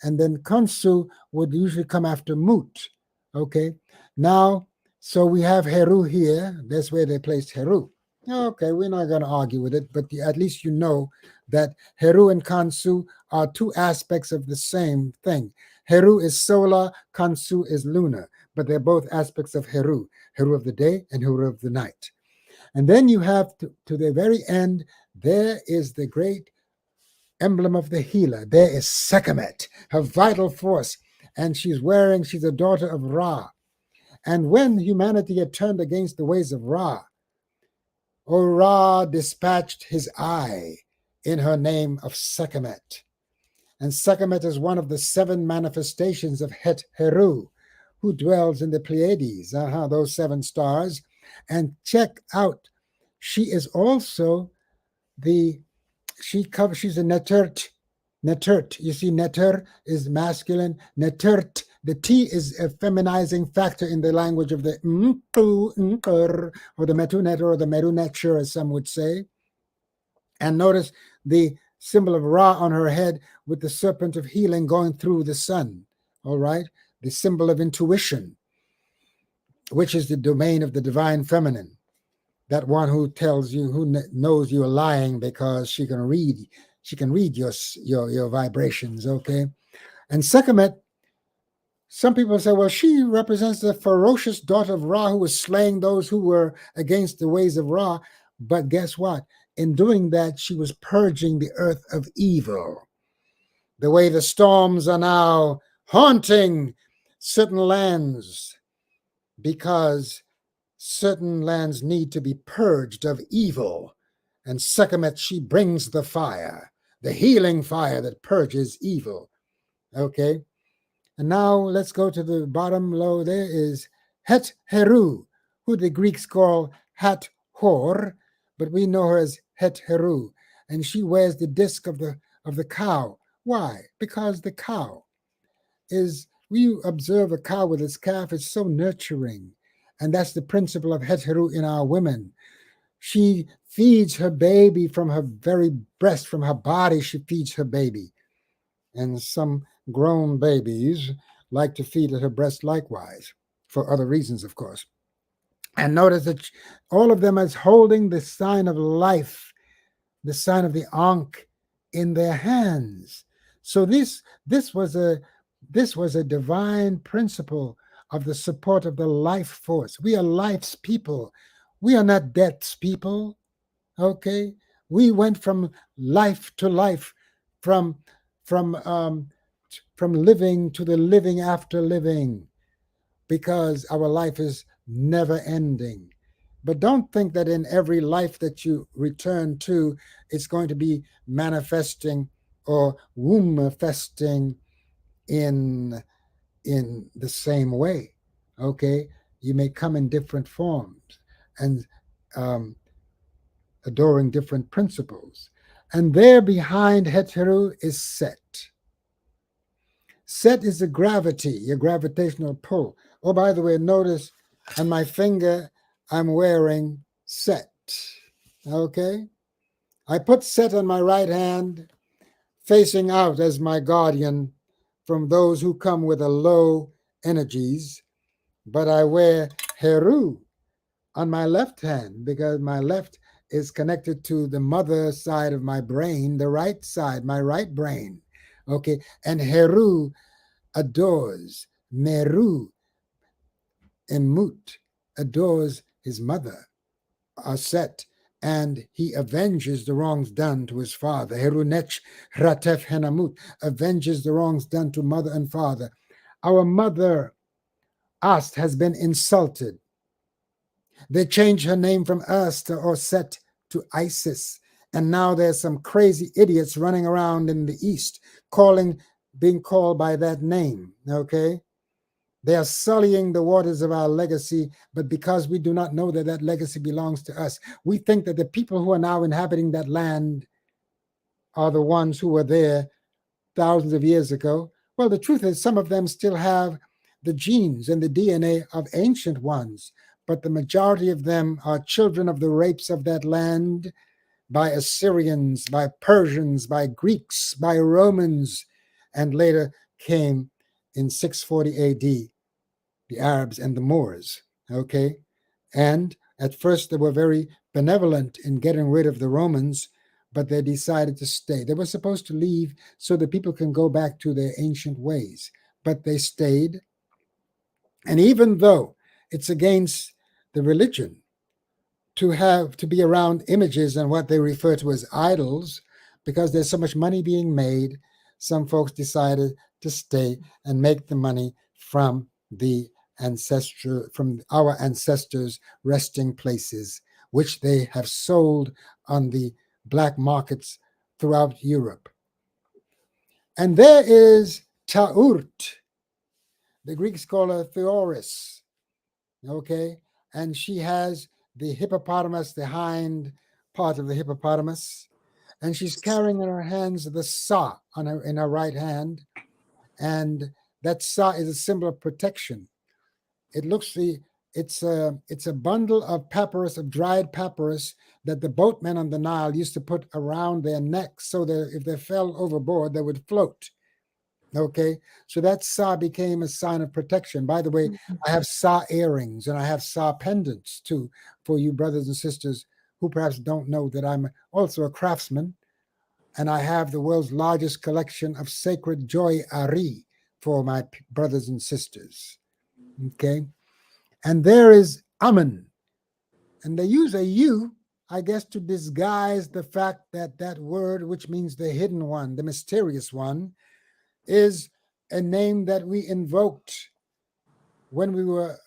and then Kansu would usually come after Mut. Okay, now, so we have Heru here. That's where they placed Heru. Okay, we're not going to argue with it, but at least you know that Heru and Kansu are two aspects of the same thing. Heru is solar, Kansu is lunar, but they're both aspects of Heru, Heru of the day and Heru of the night. And then you have to the very end, there is the great emblem of the healer. There is Sekhmet, her vital force, and she's a daughter of Ra. And when humanity had turned against the ways of Ra, Ra dispatched his eye in her name of Sekhmet. And Sekhmet is one of the 7 manifestations of Het Heru, who dwells in the Pleiades, those 7 stars. And check out, she is also she's a Netert. Netert. You see, Neter is masculine. Netert, the T is a feminizing factor in the language of the or the Metunet or the Merunetur, as some would say. And notice the symbol of Ra on her head with the serpent of healing going through the sun. All right? The symbol of intuition, which is the domain of the divine feminine. That one who tells you, who knows you're lying because she can read your vibrations, okay? And Sekhmet, some people say, well, she represents the ferocious daughter of Ra who was slaying those who were against the ways of Ra. But guess what? In doing that, she was purging the earth of evil. The way the storms are now haunting certain lands, because certain lands need to be purged of evil. And Sekhmet, she brings the fire, the healing fire that purges evil. Okay? And now let's go to the bottom low. There is Het Heru, who the Greeks call Het Hor, but we know her as Het Heru. And she wears the disc of the cow. Why? Because the cow is, we observe a cow with its calf, it's so nurturing. And that's the principle of Het Heru in our women. She feeds her baby from her very breast, from her body, she feeds her baby. And some grown babies like to feed at her breast likewise, for other reasons, of course. And notice that all of them is holding the sign of life, the sign of the Ankh in their hands. So this was a divine principle of the support of the life force. We are life's people. We are not death's people. Okay? We went from life to life, from living to the living after living, because our life is never ending. But don't think that in every life that you return to, it's going to be manifesting or womb-festing in the same way. Okay? You may come in different forms and adoring different principles. And there behind Het Heru is Set. Set is the gravity, your gravitational pull. Oh, by the way, notice on my finger, I'm wearing Set. Okay? I put Set on my right hand, facing out as my guardian from those who come with a low energies, but I wear Heru on my left hand because my left is connected to the mother side of my brain, the right side, my right brain. Okay, and Heru adores, Meru and Mut adores his mother, Aset, and he avenges the wrongs done to his father. Herunech Ratef Henamut avenges the wrongs done to mother and father. Our mother, Ast, has been insulted. They changed her name from Ast or Set to Isis. And now there's some crazy idiots running around in the East being called by that name. Okay? They are sullying the waters of our legacy, but because we do not know that that legacy belongs to us, we think that the people who are now inhabiting that land are the ones who were there thousands of years ago. Well, the truth is, some of them still have the genes and the DNA of ancient ones, but the majority of them are children of the rapes of that land by Assyrians, by Persians, by Greeks, by Romans, and later came in 640 AD, the Arabs and the Moors, okay? And at first they were very benevolent in getting rid of the Romans, but they decided to stay. They were supposed to leave so that people can go back to their ancient ways, but they stayed. And even though it's against the religion to be around images and what they refer to as idols, because there's so much money being made, some folks decided to stay and make the money from our ancestors' resting places, which they have sold on the black markets throughout Europe. And there is Taurt, the Greek scholar Theoris, okay? And she has the hippopotamus, the hind part of the hippopotamus, and she's carrying in her hands the sa in her right hand, and that sa is a symbol of protection. It's a bundle of papyrus, of dried papyrus, that the boatmen on the Nile used to put around their necks so that if they fell overboard, they would float. Okay, so that sa became a sign of protection. By the way, I have sa earrings and I have sa pendants too, for you brothers and sisters who perhaps don't know that I'm also a craftsman, and I have the world's largest collection of sacred joy ari for my brothers and sisters. Okay, and there is Amun, and they use a U, I guess, to disguise the fact that that word, which means the hidden one, the mysterious one, is a name that we invoked when we were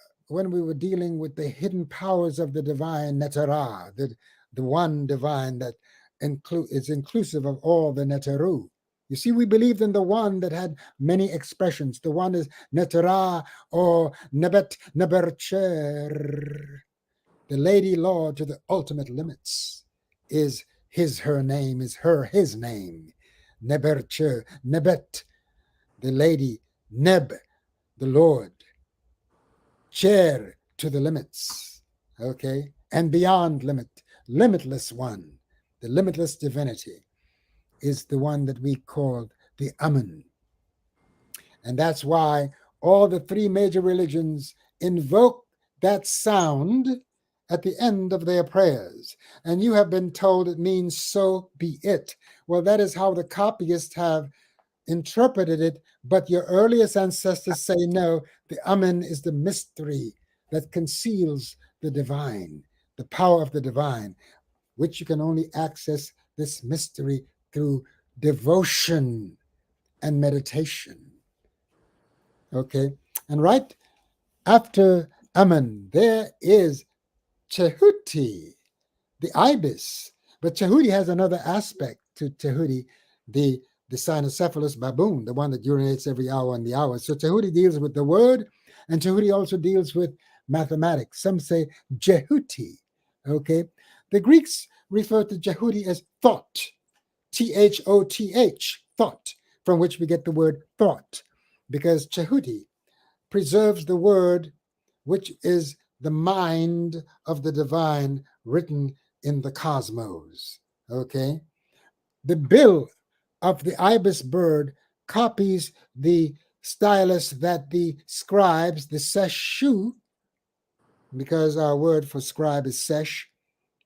dealing with the hidden powers of the divine Neteru, the one divine that is inclusive of all the Neteru. You see, we believed in the one that had many expressions. The one is Neteru or Nebet Nebercher. The Lady Lord to the ultimate limits is her name, his name. Nebercher, Nebet, the lady, Neb, the Lord, Cher, to the limits, okay, and beyond limitless one, the limitless divinity is the one that we called the Amun. And that's why all the three major religions invoke that sound at the end of their prayers. And you have been told it means so be it. Well, that is how the copyists have interpreted it, but your earliest ancestors say no, the Amen is the mystery that conceals the divine, the power of the divine, which you can only access this mystery through devotion and meditation. Okay, and right after Amen, there is Chehuti, the ibis. But Chehuti has another aspect to Chehuti, the cynocephalus baboon, the one that urinates every hour on the hour. So Chehuti deals with the word, and Chehuti also deals with mathematics. Some say Jehuti, okay? The Greeks refer to Jehuti as thought, Thoth, thought, from which we get the word thought, because Chehuti preserves the word, which is the mind of the divine written in the cosmos, okay? The bill of the ibis bird copies the stylus that the scribes, the seshu, because our word for scribe is sesh,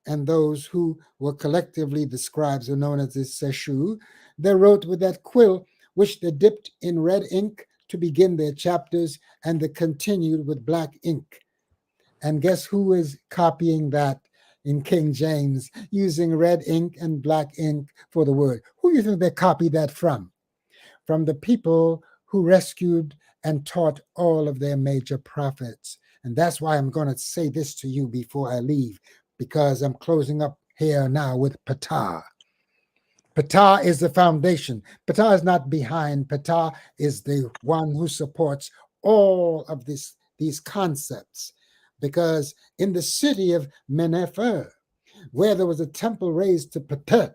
and those who were collectively the scribes are known as the seshu, they wrote with that quill which they dipped in red ink to begin their chapters, and they continued with black ink. And guess who is copying that in King James, using red ink and black ink for the word? Who do you think they copied that from? From the people who rescued and taught all of their major prophets. And that's why I'm going to say this to you before I leave, because I'm closing up here now with Ptah. Ptah is the foundation. Ptah is not behind. Ptah is the one who supports all of these concepts. Because in the city of Menefer, where there was a temple raised to Ptah,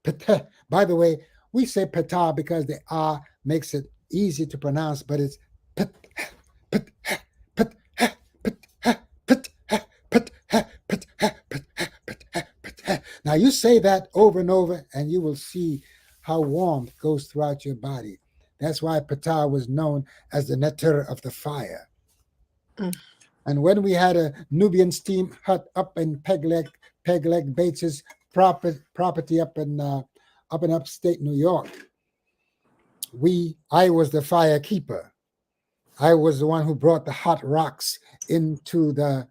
Ptah, by the way, we say Ptah because the R makes it easy to pronounce, but it's Ptah, Ptah, Ptah, Ptah, Ptah, Ptah, Ptah, Ptah, Ptah. Now you say that over and over, and you will see how warmth goes throughout your body. That's why Ptah was known as the Neteru of the fire. And when we had a Nubian steam hut up in Pegleg Bates's property up in upstate New York, I was the fire keeper. I was the one who brought the hot rocks into the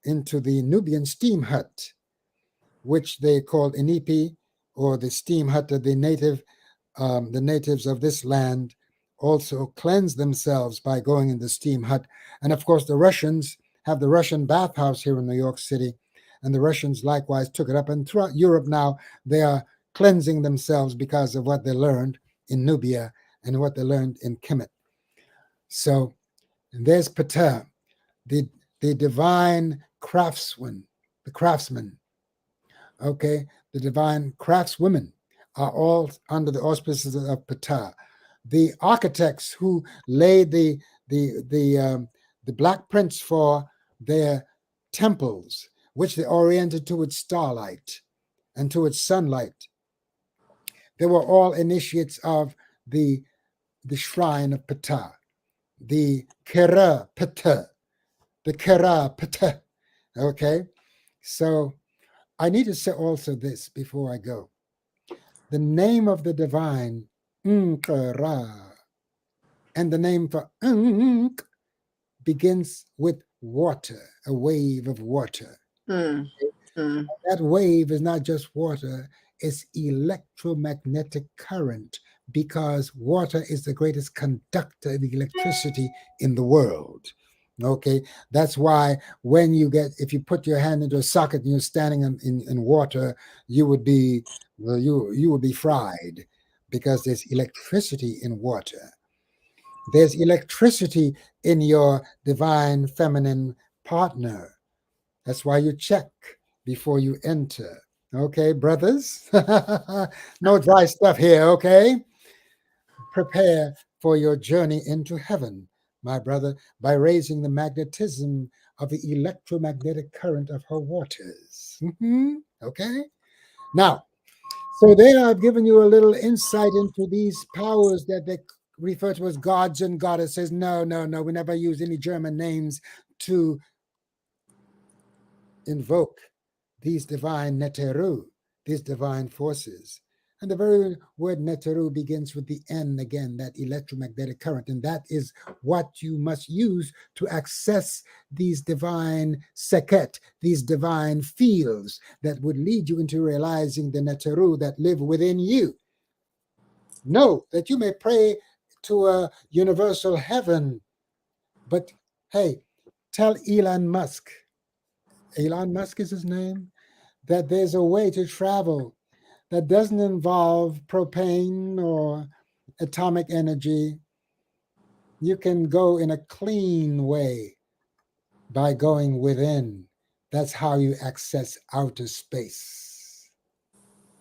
Nubian steam hut, which they called Inipi, or the steam hut of the natives of this land also cleanse themselves by going in the steam hut. And of course, the Russians have the Russian bathhouse here in New York City, and the Russians likewise took it up. And throughout Europe now, they are cleansing themselves because of what they learned in Nubia and what they learned in Kemet. So there's Ptah, the divine craftsman, the craftsman. Okay, the divine craftswomen are all under the auspices of Ptah. The architects who laid the black prints for their temples, which they oriented towards starlight and towards sunlight, they were all initiates of the shrine of Ptah, the Kera Ptah, the Kera Ptah. Okay, so I need to say also this before I go. The name of the divine, Nkara, and the name for Ankh begins with water, a wave of water. That wave is not just water, it's electromagnetic current, because water is the greatest conductor of electricity in the world. Okay, that's why if you put your hand into a socket and you're standing in water, you would be fried, because there's electricity in water. There's electricity in your divine feminine partner. That's why you check before you enter. Okay, brothers? No dry stuff here, okay? Prepare for your journey into heaven, my brother, by raising the magnetism of the electromagnetic current of her waters. Okay? Now, so there I've given you a little insight into these powers that they refer to as gods and goddesses. No, we never use any German names to invoke these divine Neteru, these divine forces. And the very word Neteru begins with the N again, that electromagnetic current. And that is what you must use to access these divine seket, these divine fields that would lead you into realizing the Neteru that live within you. Know that you may pray to a universal heaven, but hey, tell Elon Musk is his name, that there's a way to travel that doesn't involve propane or atomic energy. You can go in a clean way by going within. That's how you access outer space.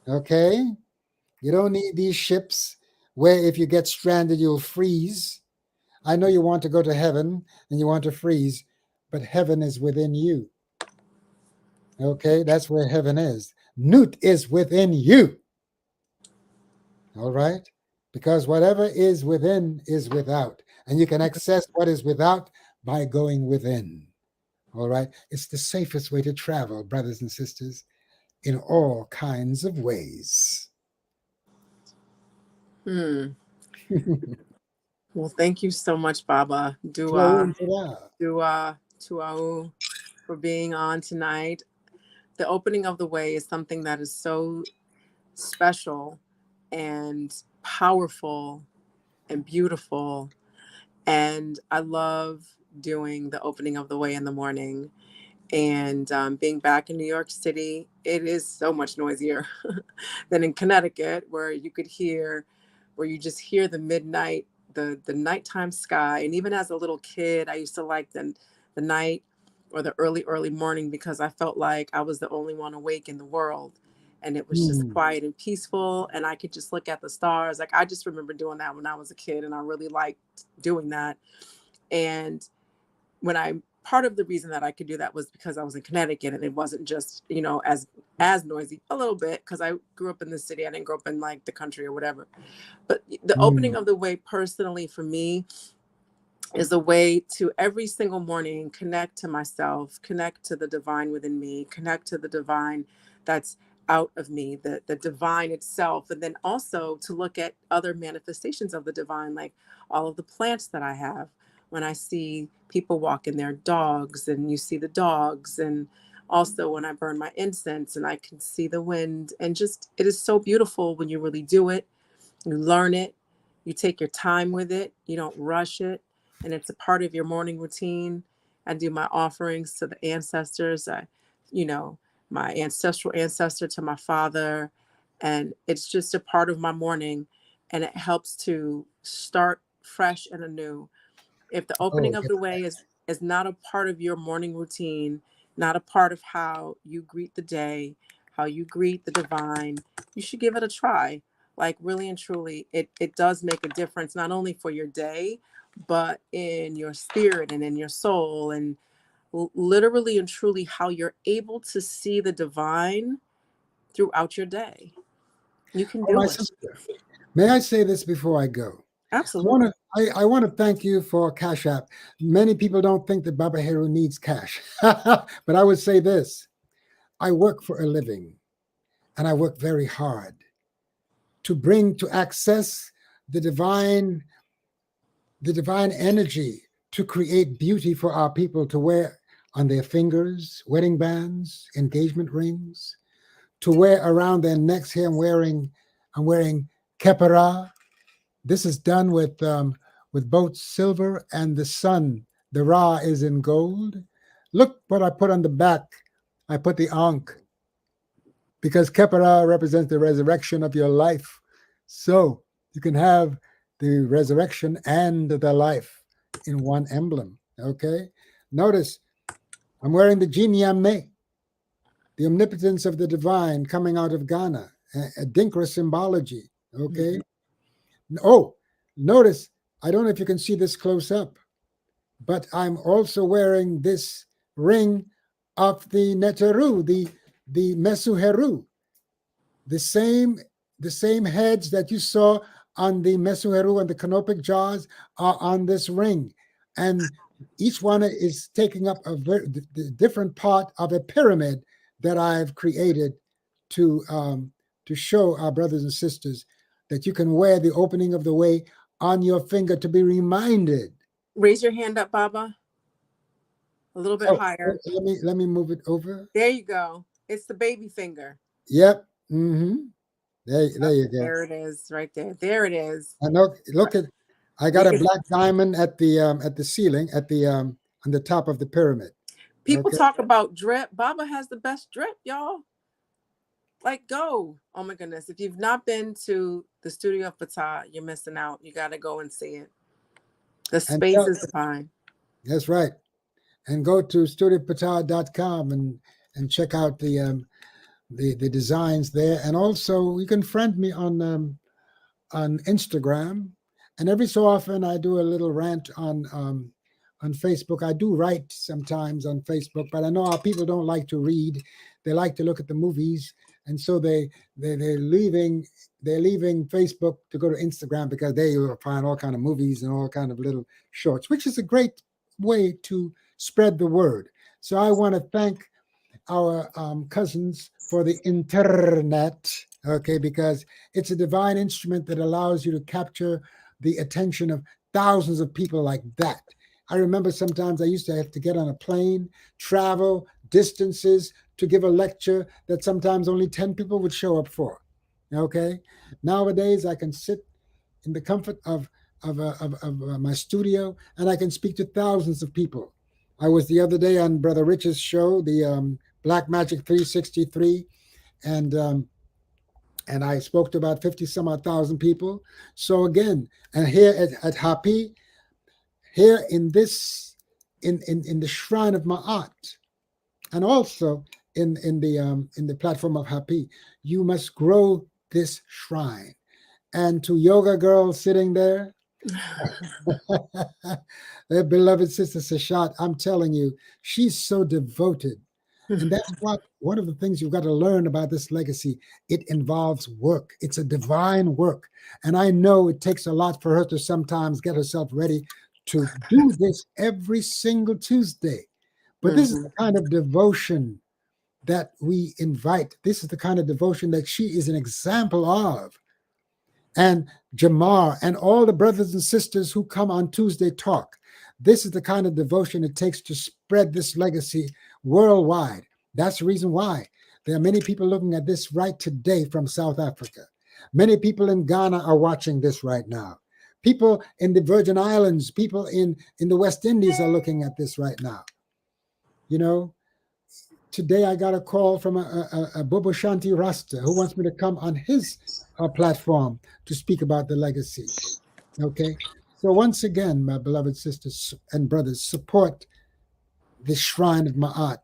Okay? You don't need these ships where if you get stranded, you'll freeze. I know you want to go to heaven and you want to freeze, but heaven is within you. Okay? That's where heaven is. Nut is within you. All right? Because whatever is within is without. And you can access what is without by going within. All right? It's the safest way to travel, brothers and sisters, in all kinds of ways. Well, thank you so much, Baba. Tuau, tuau. Tuau for being on tonight. The opening of the way is something that is so special and powerful and beautiful. And I love doing the opening of the way in the morning. And being back in New York City, it is so much noisier than in Connecticut, where you just hear the midnight, the nighttime sky. And even as a little kid, I used to like the night or the early morning because I felt like I was the only one awake in the world. And it was just quiet and peaceful. And I could just look at the stars. Like, I just remember doing that when I was a kid, and I really liked doing that. And part of the reason that I could do that was because I was in Connecticut, and it wasn't just, as noisy, a little bit, because I grew up in the city. I didn't grow up in like the country or whatever. But the opening of the way personally for me is a way to every single morning connect to myself, connect to the divine within me, connect to the divine that's out of me, the divine itself. And then also to look at other manifestations of the divine, like all of the plants that I have. When I see people walking their dogs, and you see the dogs, and also when I burn my incense and I can see the wind, and just, it is so beautiful when you really do it. You learn it, you take your time with it, you don't rush it, and it's a part of your morning routine. I do my offerings to the ancestors, my ancestral ancestor, to my father, and it's just a part of my morning, and it helps to start fresh and anew. If the Oh, opening of the way is not a part of your morning routine, not a part of how you greet the day, how you greet the divine, you should give it a try. Like, really and truly, it does make a difference, not only for your day, but in your spirit and in your soul, and literally and truly how you're able to see the divine throughout your day. You can my do it. sister, may I say this before I go? Absolutely. I want to thank you for Cash App. Many people don't think that Baaba Heru needs cash, but I would say this: I work for a living, and I work very hard to access the divine energy, to create beauty for our people to wear on their fingers, wedding bands, engagement rings, to wear around their necks. Here I'm wearing kepara. This is done with both silver and the sun. The Ra is in gold. Look what I put on the back. I put the Ankh, because kepara represents the resurrection of your life. So you can have the resurrection and the life in one emblem. Okay. Notice I'm wearing the Jinyame, the omnipotence of the divine coming out of Ghana, a Dinkra symbology. Okay. Oh, notice, I don't know if you can see this close up, but I'm also wearing this ring of the Neteru, the Mesu Heru, the same heads that you saw on the Mesu Heru and the canopic jars are on this ring, and each one is taking up a very different part of a pyramid that I've created to show our brothers and sisters that you can wear the opening of the way on your finger to be reminded. Raise your hand up, Baba. A little bit Oh, higher. let me move it over. There you go. It's the baby finger. Yep. Mm-hmm. There you go. There it is, right there. There it is. And look at, I got a black diamond at the ceiling, at the on the top of the pyramid. People talk about drip. Baba has the best drip, y'all. Like, go. Oh my goodness. If you've not been to the studio of Ptah, you're missing out. You got to go and see it. The space is divine. That's right. And go to studioptah.com and check out the designs there. And also you can friend me on Instagram. And every so often I do a little rant on Facebook. I do write sometimes on Facebook, but I know our people don't like to read. They like to look at the movies. And so they're leaving Facebook to go to Instagram, because there you will find all kind of movies and all kind of little shorts, which is a great way to spread the word. So I want to thank our cousins for the internet, okay, because it's a divine instrument that allows you to capture the attention of thousands of people like that. I remember sometimes I used to have to get on a plane, travel distances to give a lecture that sometimes only 10 people would show up for. Okay. Nowadays, I can sit in the comfort of my studio and I can speak to thousands of people. I was the other day on Brother Rich's show, the Black Magic 363, and I spoke to about 50 some odd thousand people. So again, and here at Hapi, here in this in the shrine of Ma'at, and also in the platform of Hapi, you must grow this shrine. And to yoga girl sitting there, their beloved sister Seshat, I'm telling you, she's so devoted. And that's what one of the things you've got to learn about this legacy. It involves work. It's a divine work. And I know it takes a lot for her to sometimes get herself ready to do this every single Tuesday. But this is the kind of devotion that we invite. This is the kind of devotion that she is an example of. And Jamar and all the brothers and sisters who come on Tuesday talk. This is the kind of devotion it takes to spread this legacy worldwide. That's the reason why there are many people looking at this right today from South Africa. Many people in Ghana are watching this right now. People in the Virgin Islands, people in the West Indies are looking at this right now. You know, today I got a call from a Bobo Shanti Rasta who wants me to come on his platform to speak about the legacy. Okay. So once again, my beloved sisters and brothers, support the Shrine of Ma'at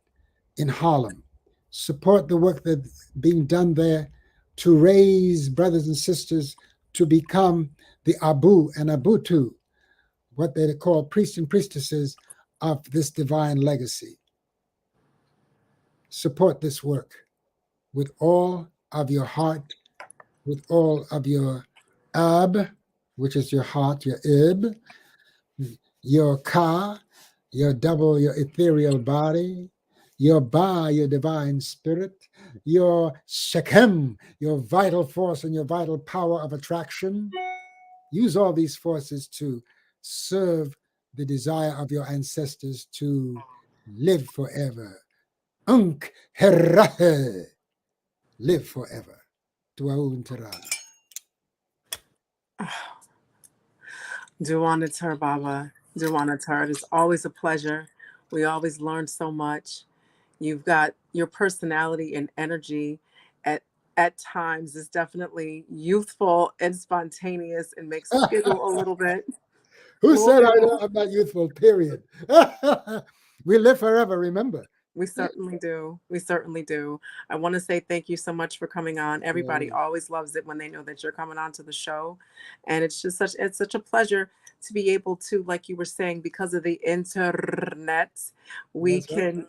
in Harlem. Support the work that's being done there to raise brothers and sisters to become the Abu and Abutu, what they call priests and priestesses of this divine legacy. Support this work with all of your heart, with all of your Ab, which is your heart, your Ib, your Ka, your double, your ethereal body, your Ba, your divine spirit, your Shechem, your vital force and your vital power of attraction. Use all these forces to serve the desire of your ancestors to live forever. Ankh Herahe, live forever. Duaun Terana. Duanatar, Baba. Duanatar. It is always a pleasure. We always learn so much. You've got your personality and energy at times is definitely youthful and spontaneous and makes us giggle a little bit. Who said I'm not youthful, period? We live forever, remember. We certainly do. We certainly do. I want to say thank you so much for coming on. Everybody always loves it when they know that you're coming on to the show. And it's just such a pleasure to be able to, like you were saying, because of the internet, we can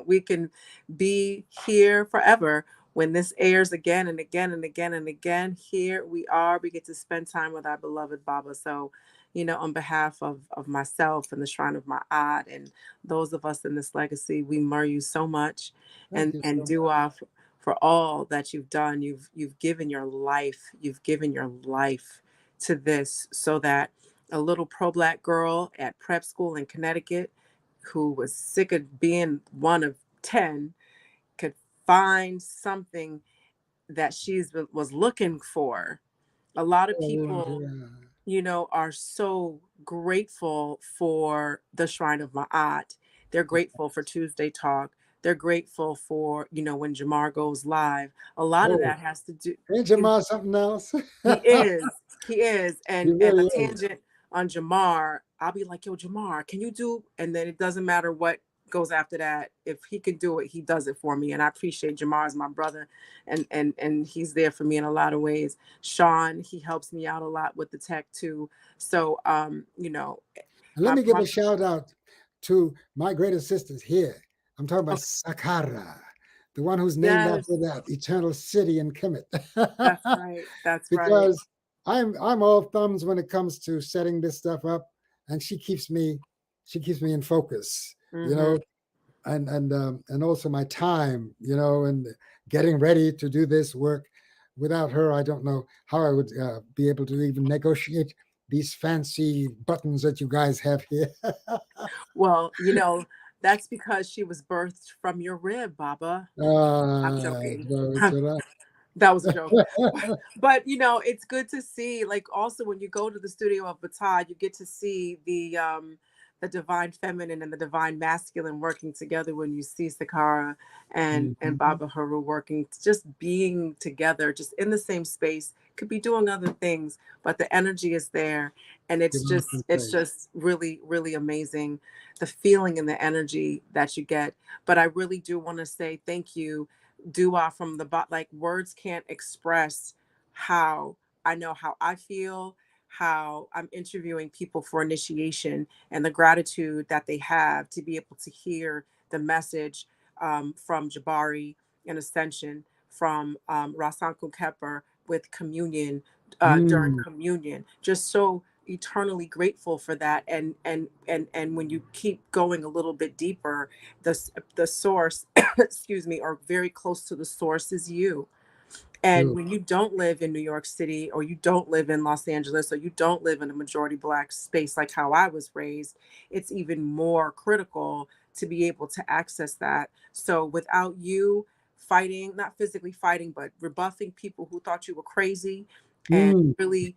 we can be here forever. When this airs again and again and again and again, here we are. We get to spend time with our beloved Baba. So, you know, on behalf of myself and the Shrine of Ma'at and those of us in this legacy, we admire you so much and dua for all that you've done. You've given your life. You've given your life to this so that a little pro-Black girl at prep school in Connecticut who was sick of being one of 10 could find something that she was looking for. A lot of people, you know, are so grateful for the Shrine of Ma'at. They're grateful for Tuesday Talk. They're grateful for, you know, when Jamar goes live. A lot of that has to do. Ain't Jamar something else? He is. He is. And, He really and a tangent on Jamar, I'll be like, yo, Jamar, can you do? And then it doesn't matter what goes after that. If he can do it, he does it for me. And I appreciate Jamar as my brother, and he's there for me in a lot of ways. Sean, he helps me out a lot with the tech too. So you know, and let me give a shout out to my greatest sisters here. I'm talking about Sakara, the one who's named after that eternal city in Kemet. That's right. That's because I'm all thumbs when it comes to setting this stuff up, and she keeps me in focus. You know, and also my time, you know, and getting ready to do this work. Without her, I don't know how I would be able to even negotiate these fancy buttons that you guys have here. Well, that's because she was birthed from your rib, Baba. I'm joking. Glory to that. That was a joke. But it's good to see, like, also when you go to the studio of Ptah, you get to see the divine feminine and the divine masculine working together when you see Sakara and Mhm. Baaba Heru working, just being together, just in the same space, could be doing other things, but the energy is there, and Give it's him just some it's praise. just really, really amazing, the feeling and the energy that you get. But I really do want to say thank you, Dua, from the like, words can't express how I know how I feel, how I'm interviewing people for initiation, and the gratitude that they have to be able to hear the message from Jabari and Ascension, from Rasanku Kepper with communion, during Mm, communion. Just so eternally grateful for that. And when you keep going a little bit deeper, the source, excuse me, or very close to the source, is you. And true. when you don't live in New York City, or you don't live in Los Angeles, or you don't live in a majority Black space like how I was raised, it's even more critical to be able to access that. So without you fighting, not physically fighting, but rebuffing people who thought you were crazy, and Mm, really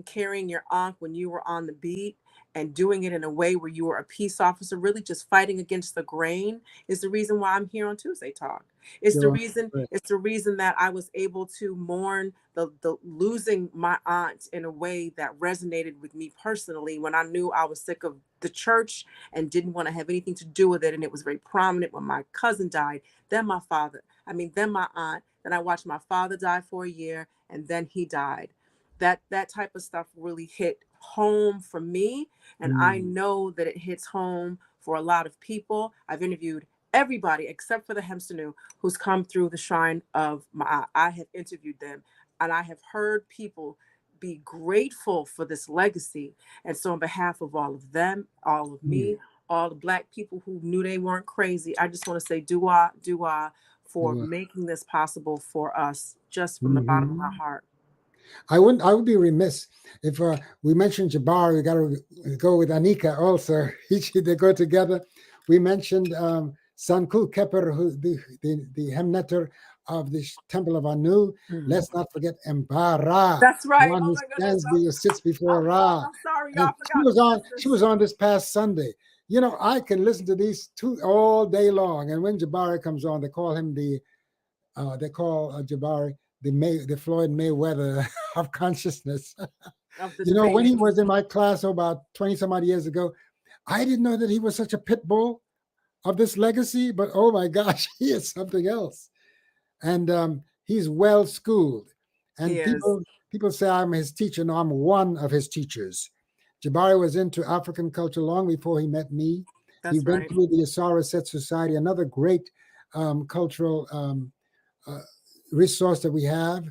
carrying your Ankh when you were on the beat, and doing it in a way where you were a peace officer, really just fighting against the grain, is the reason why I'm here on Tuesday Talk. It's give the him reason. praise. It's the reason that I was able to mourn the losing my aunt in a way that resonated with me personally, when I knew I was sick of the church and didn't want to have anything to do with it. And it was very prominent when my cousin died, then my father. I mean, then my aunt. Then I watched my father die for a year, and then he died. That type of stuff really hit home for me, and I Mm, know that it hits home for a lot of people. I've interviewed everybody except for the Hemsenu who's come through the shrine of Ma'at. I have interviewed them, and I have heard people be grateful for this legacy. And so, on behalf of all of them, all of mm, me, all the Black people who knew they weren't crazy, I just want to say dua, dua, for do making this possible for us, just from the bottom of my Mhm. heart. I would be remiss if we mentioned Jabbar. We got to go with Anika also. Each they go together. We mentioned Sanku Kepper, who the Hemneter of the Temple of Anu. Mhm. Let's not forget Mbara, That's the right. one Oh who my goodness. stands be sits before Ra. I'm sorry, y'all. And I forgot the she sisters. was on this past Sunday. You know, I can listen to these two all day long. And when Jabari comes on, they call him they call Jabari the Floyd Mayweather of consciousness. Of the You know, when debate. he was in my class about 20 some odd years ago, I didn't know that he was such a pit bull of this legacy, but oh my gosh, he is something else. And he's well schooled. He And is. people say I'm his teacher. No, I'm one of his teachers. Jabari was into African culture long before he met me. He'd That's been right. through the Asara Set Society, another great cultural uh, resource that we have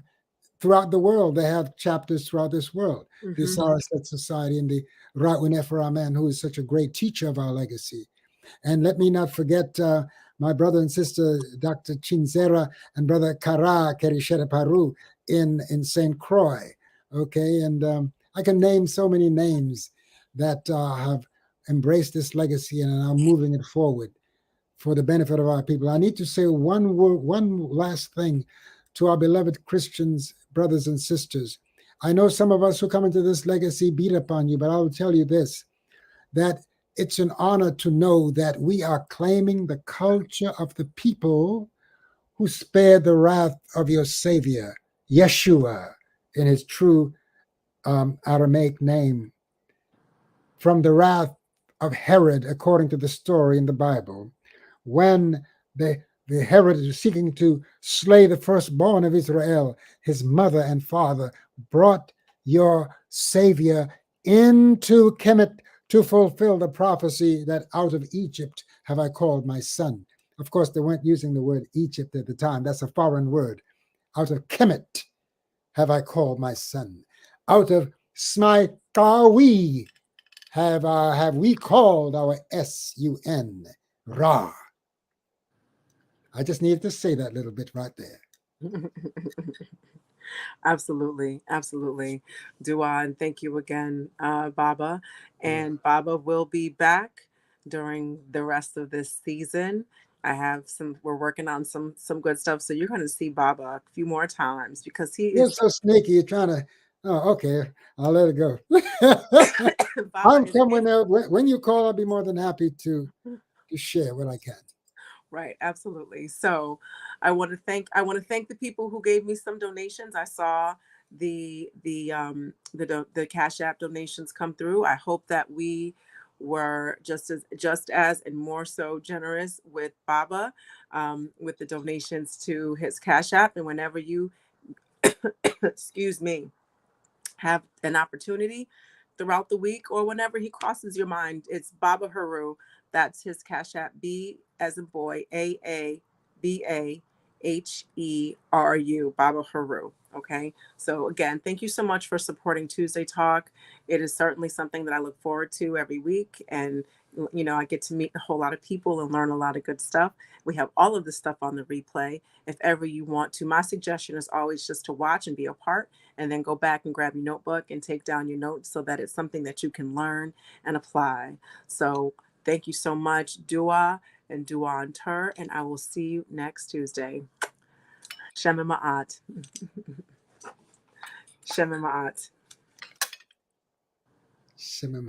throughout the world. They have chapters throughout this world. The Hmm. Sarasat Society and the Ratwin Ephraim, who is such a great teacher of our legacy. And let me not forget my brother and sister, Dr. Chinzera and brother Kara Kerishere Paru in St. Croix. Okay, and I can name so many names that have embraced this legacy and are moving it forward for the benefit of our people. I need to say one word, one last thing to our beloved Christians, brothers and sisters. I know some of us who come into this legacy beat upon you, but I will tell you this, that it's an honor to know that we are claiming the culture of the people who spared the wrath of your Savior, Yeshua, in his true Aramaic name, from the wrath of Herod, according to the story in the Bible, when the Herod was seeking to slay the firstborn of Israel, his mother and father brought your Savior into Kemet to fulfill the prophecy that out of Egypt have I called my son. Of course, they weren't using the word Egypt at the time. That's a foreign word. Out of Kemet have I called my son. Out of Smaikawi have we called our sun Ra. I just needed to say that little bit right there. Absolutely, absolutely. Dua, and thank you again, Baba. Yeah. And Baba will be back during the rest of this season. I have some. We're working on some good stuff, so you're going to see Baba a few more times because he You're is so sneaky. You're trying to. Oh, okay. I'll let it go. Baba I'm is coming there. When you call, I'll be more than happy to share what I can. right, absolutely. So I want to thank the people who gave me some donations. I saw the Cash App donations come through. I hope that we were just as and more so generous with Baba, with the donations to his Cash App. And whenever you excuse me, have an opportunity throughout the week or whenever he crosses your mind, it's Baaba Heru. That's his Cash App. B as in boy, AABAHERU. Baaba Heru. Okay. So again, thank you so much for supporting Tuesday Talk. It is certainly something that I look forward to every week, and I get to meet a whole lot of people and learn a lot of good stuff. We have all of this stuff on the replay. If ever you want to, my suggestion is always just to watch and be a part, and then go back and grab your notebook and take down your notes so that it's something that you can learn and apply. So thank you so much, Dua and Dua and Tur, and I will see you next Tuesday. Shema Ma'at. Shema Ma'at. Shimmer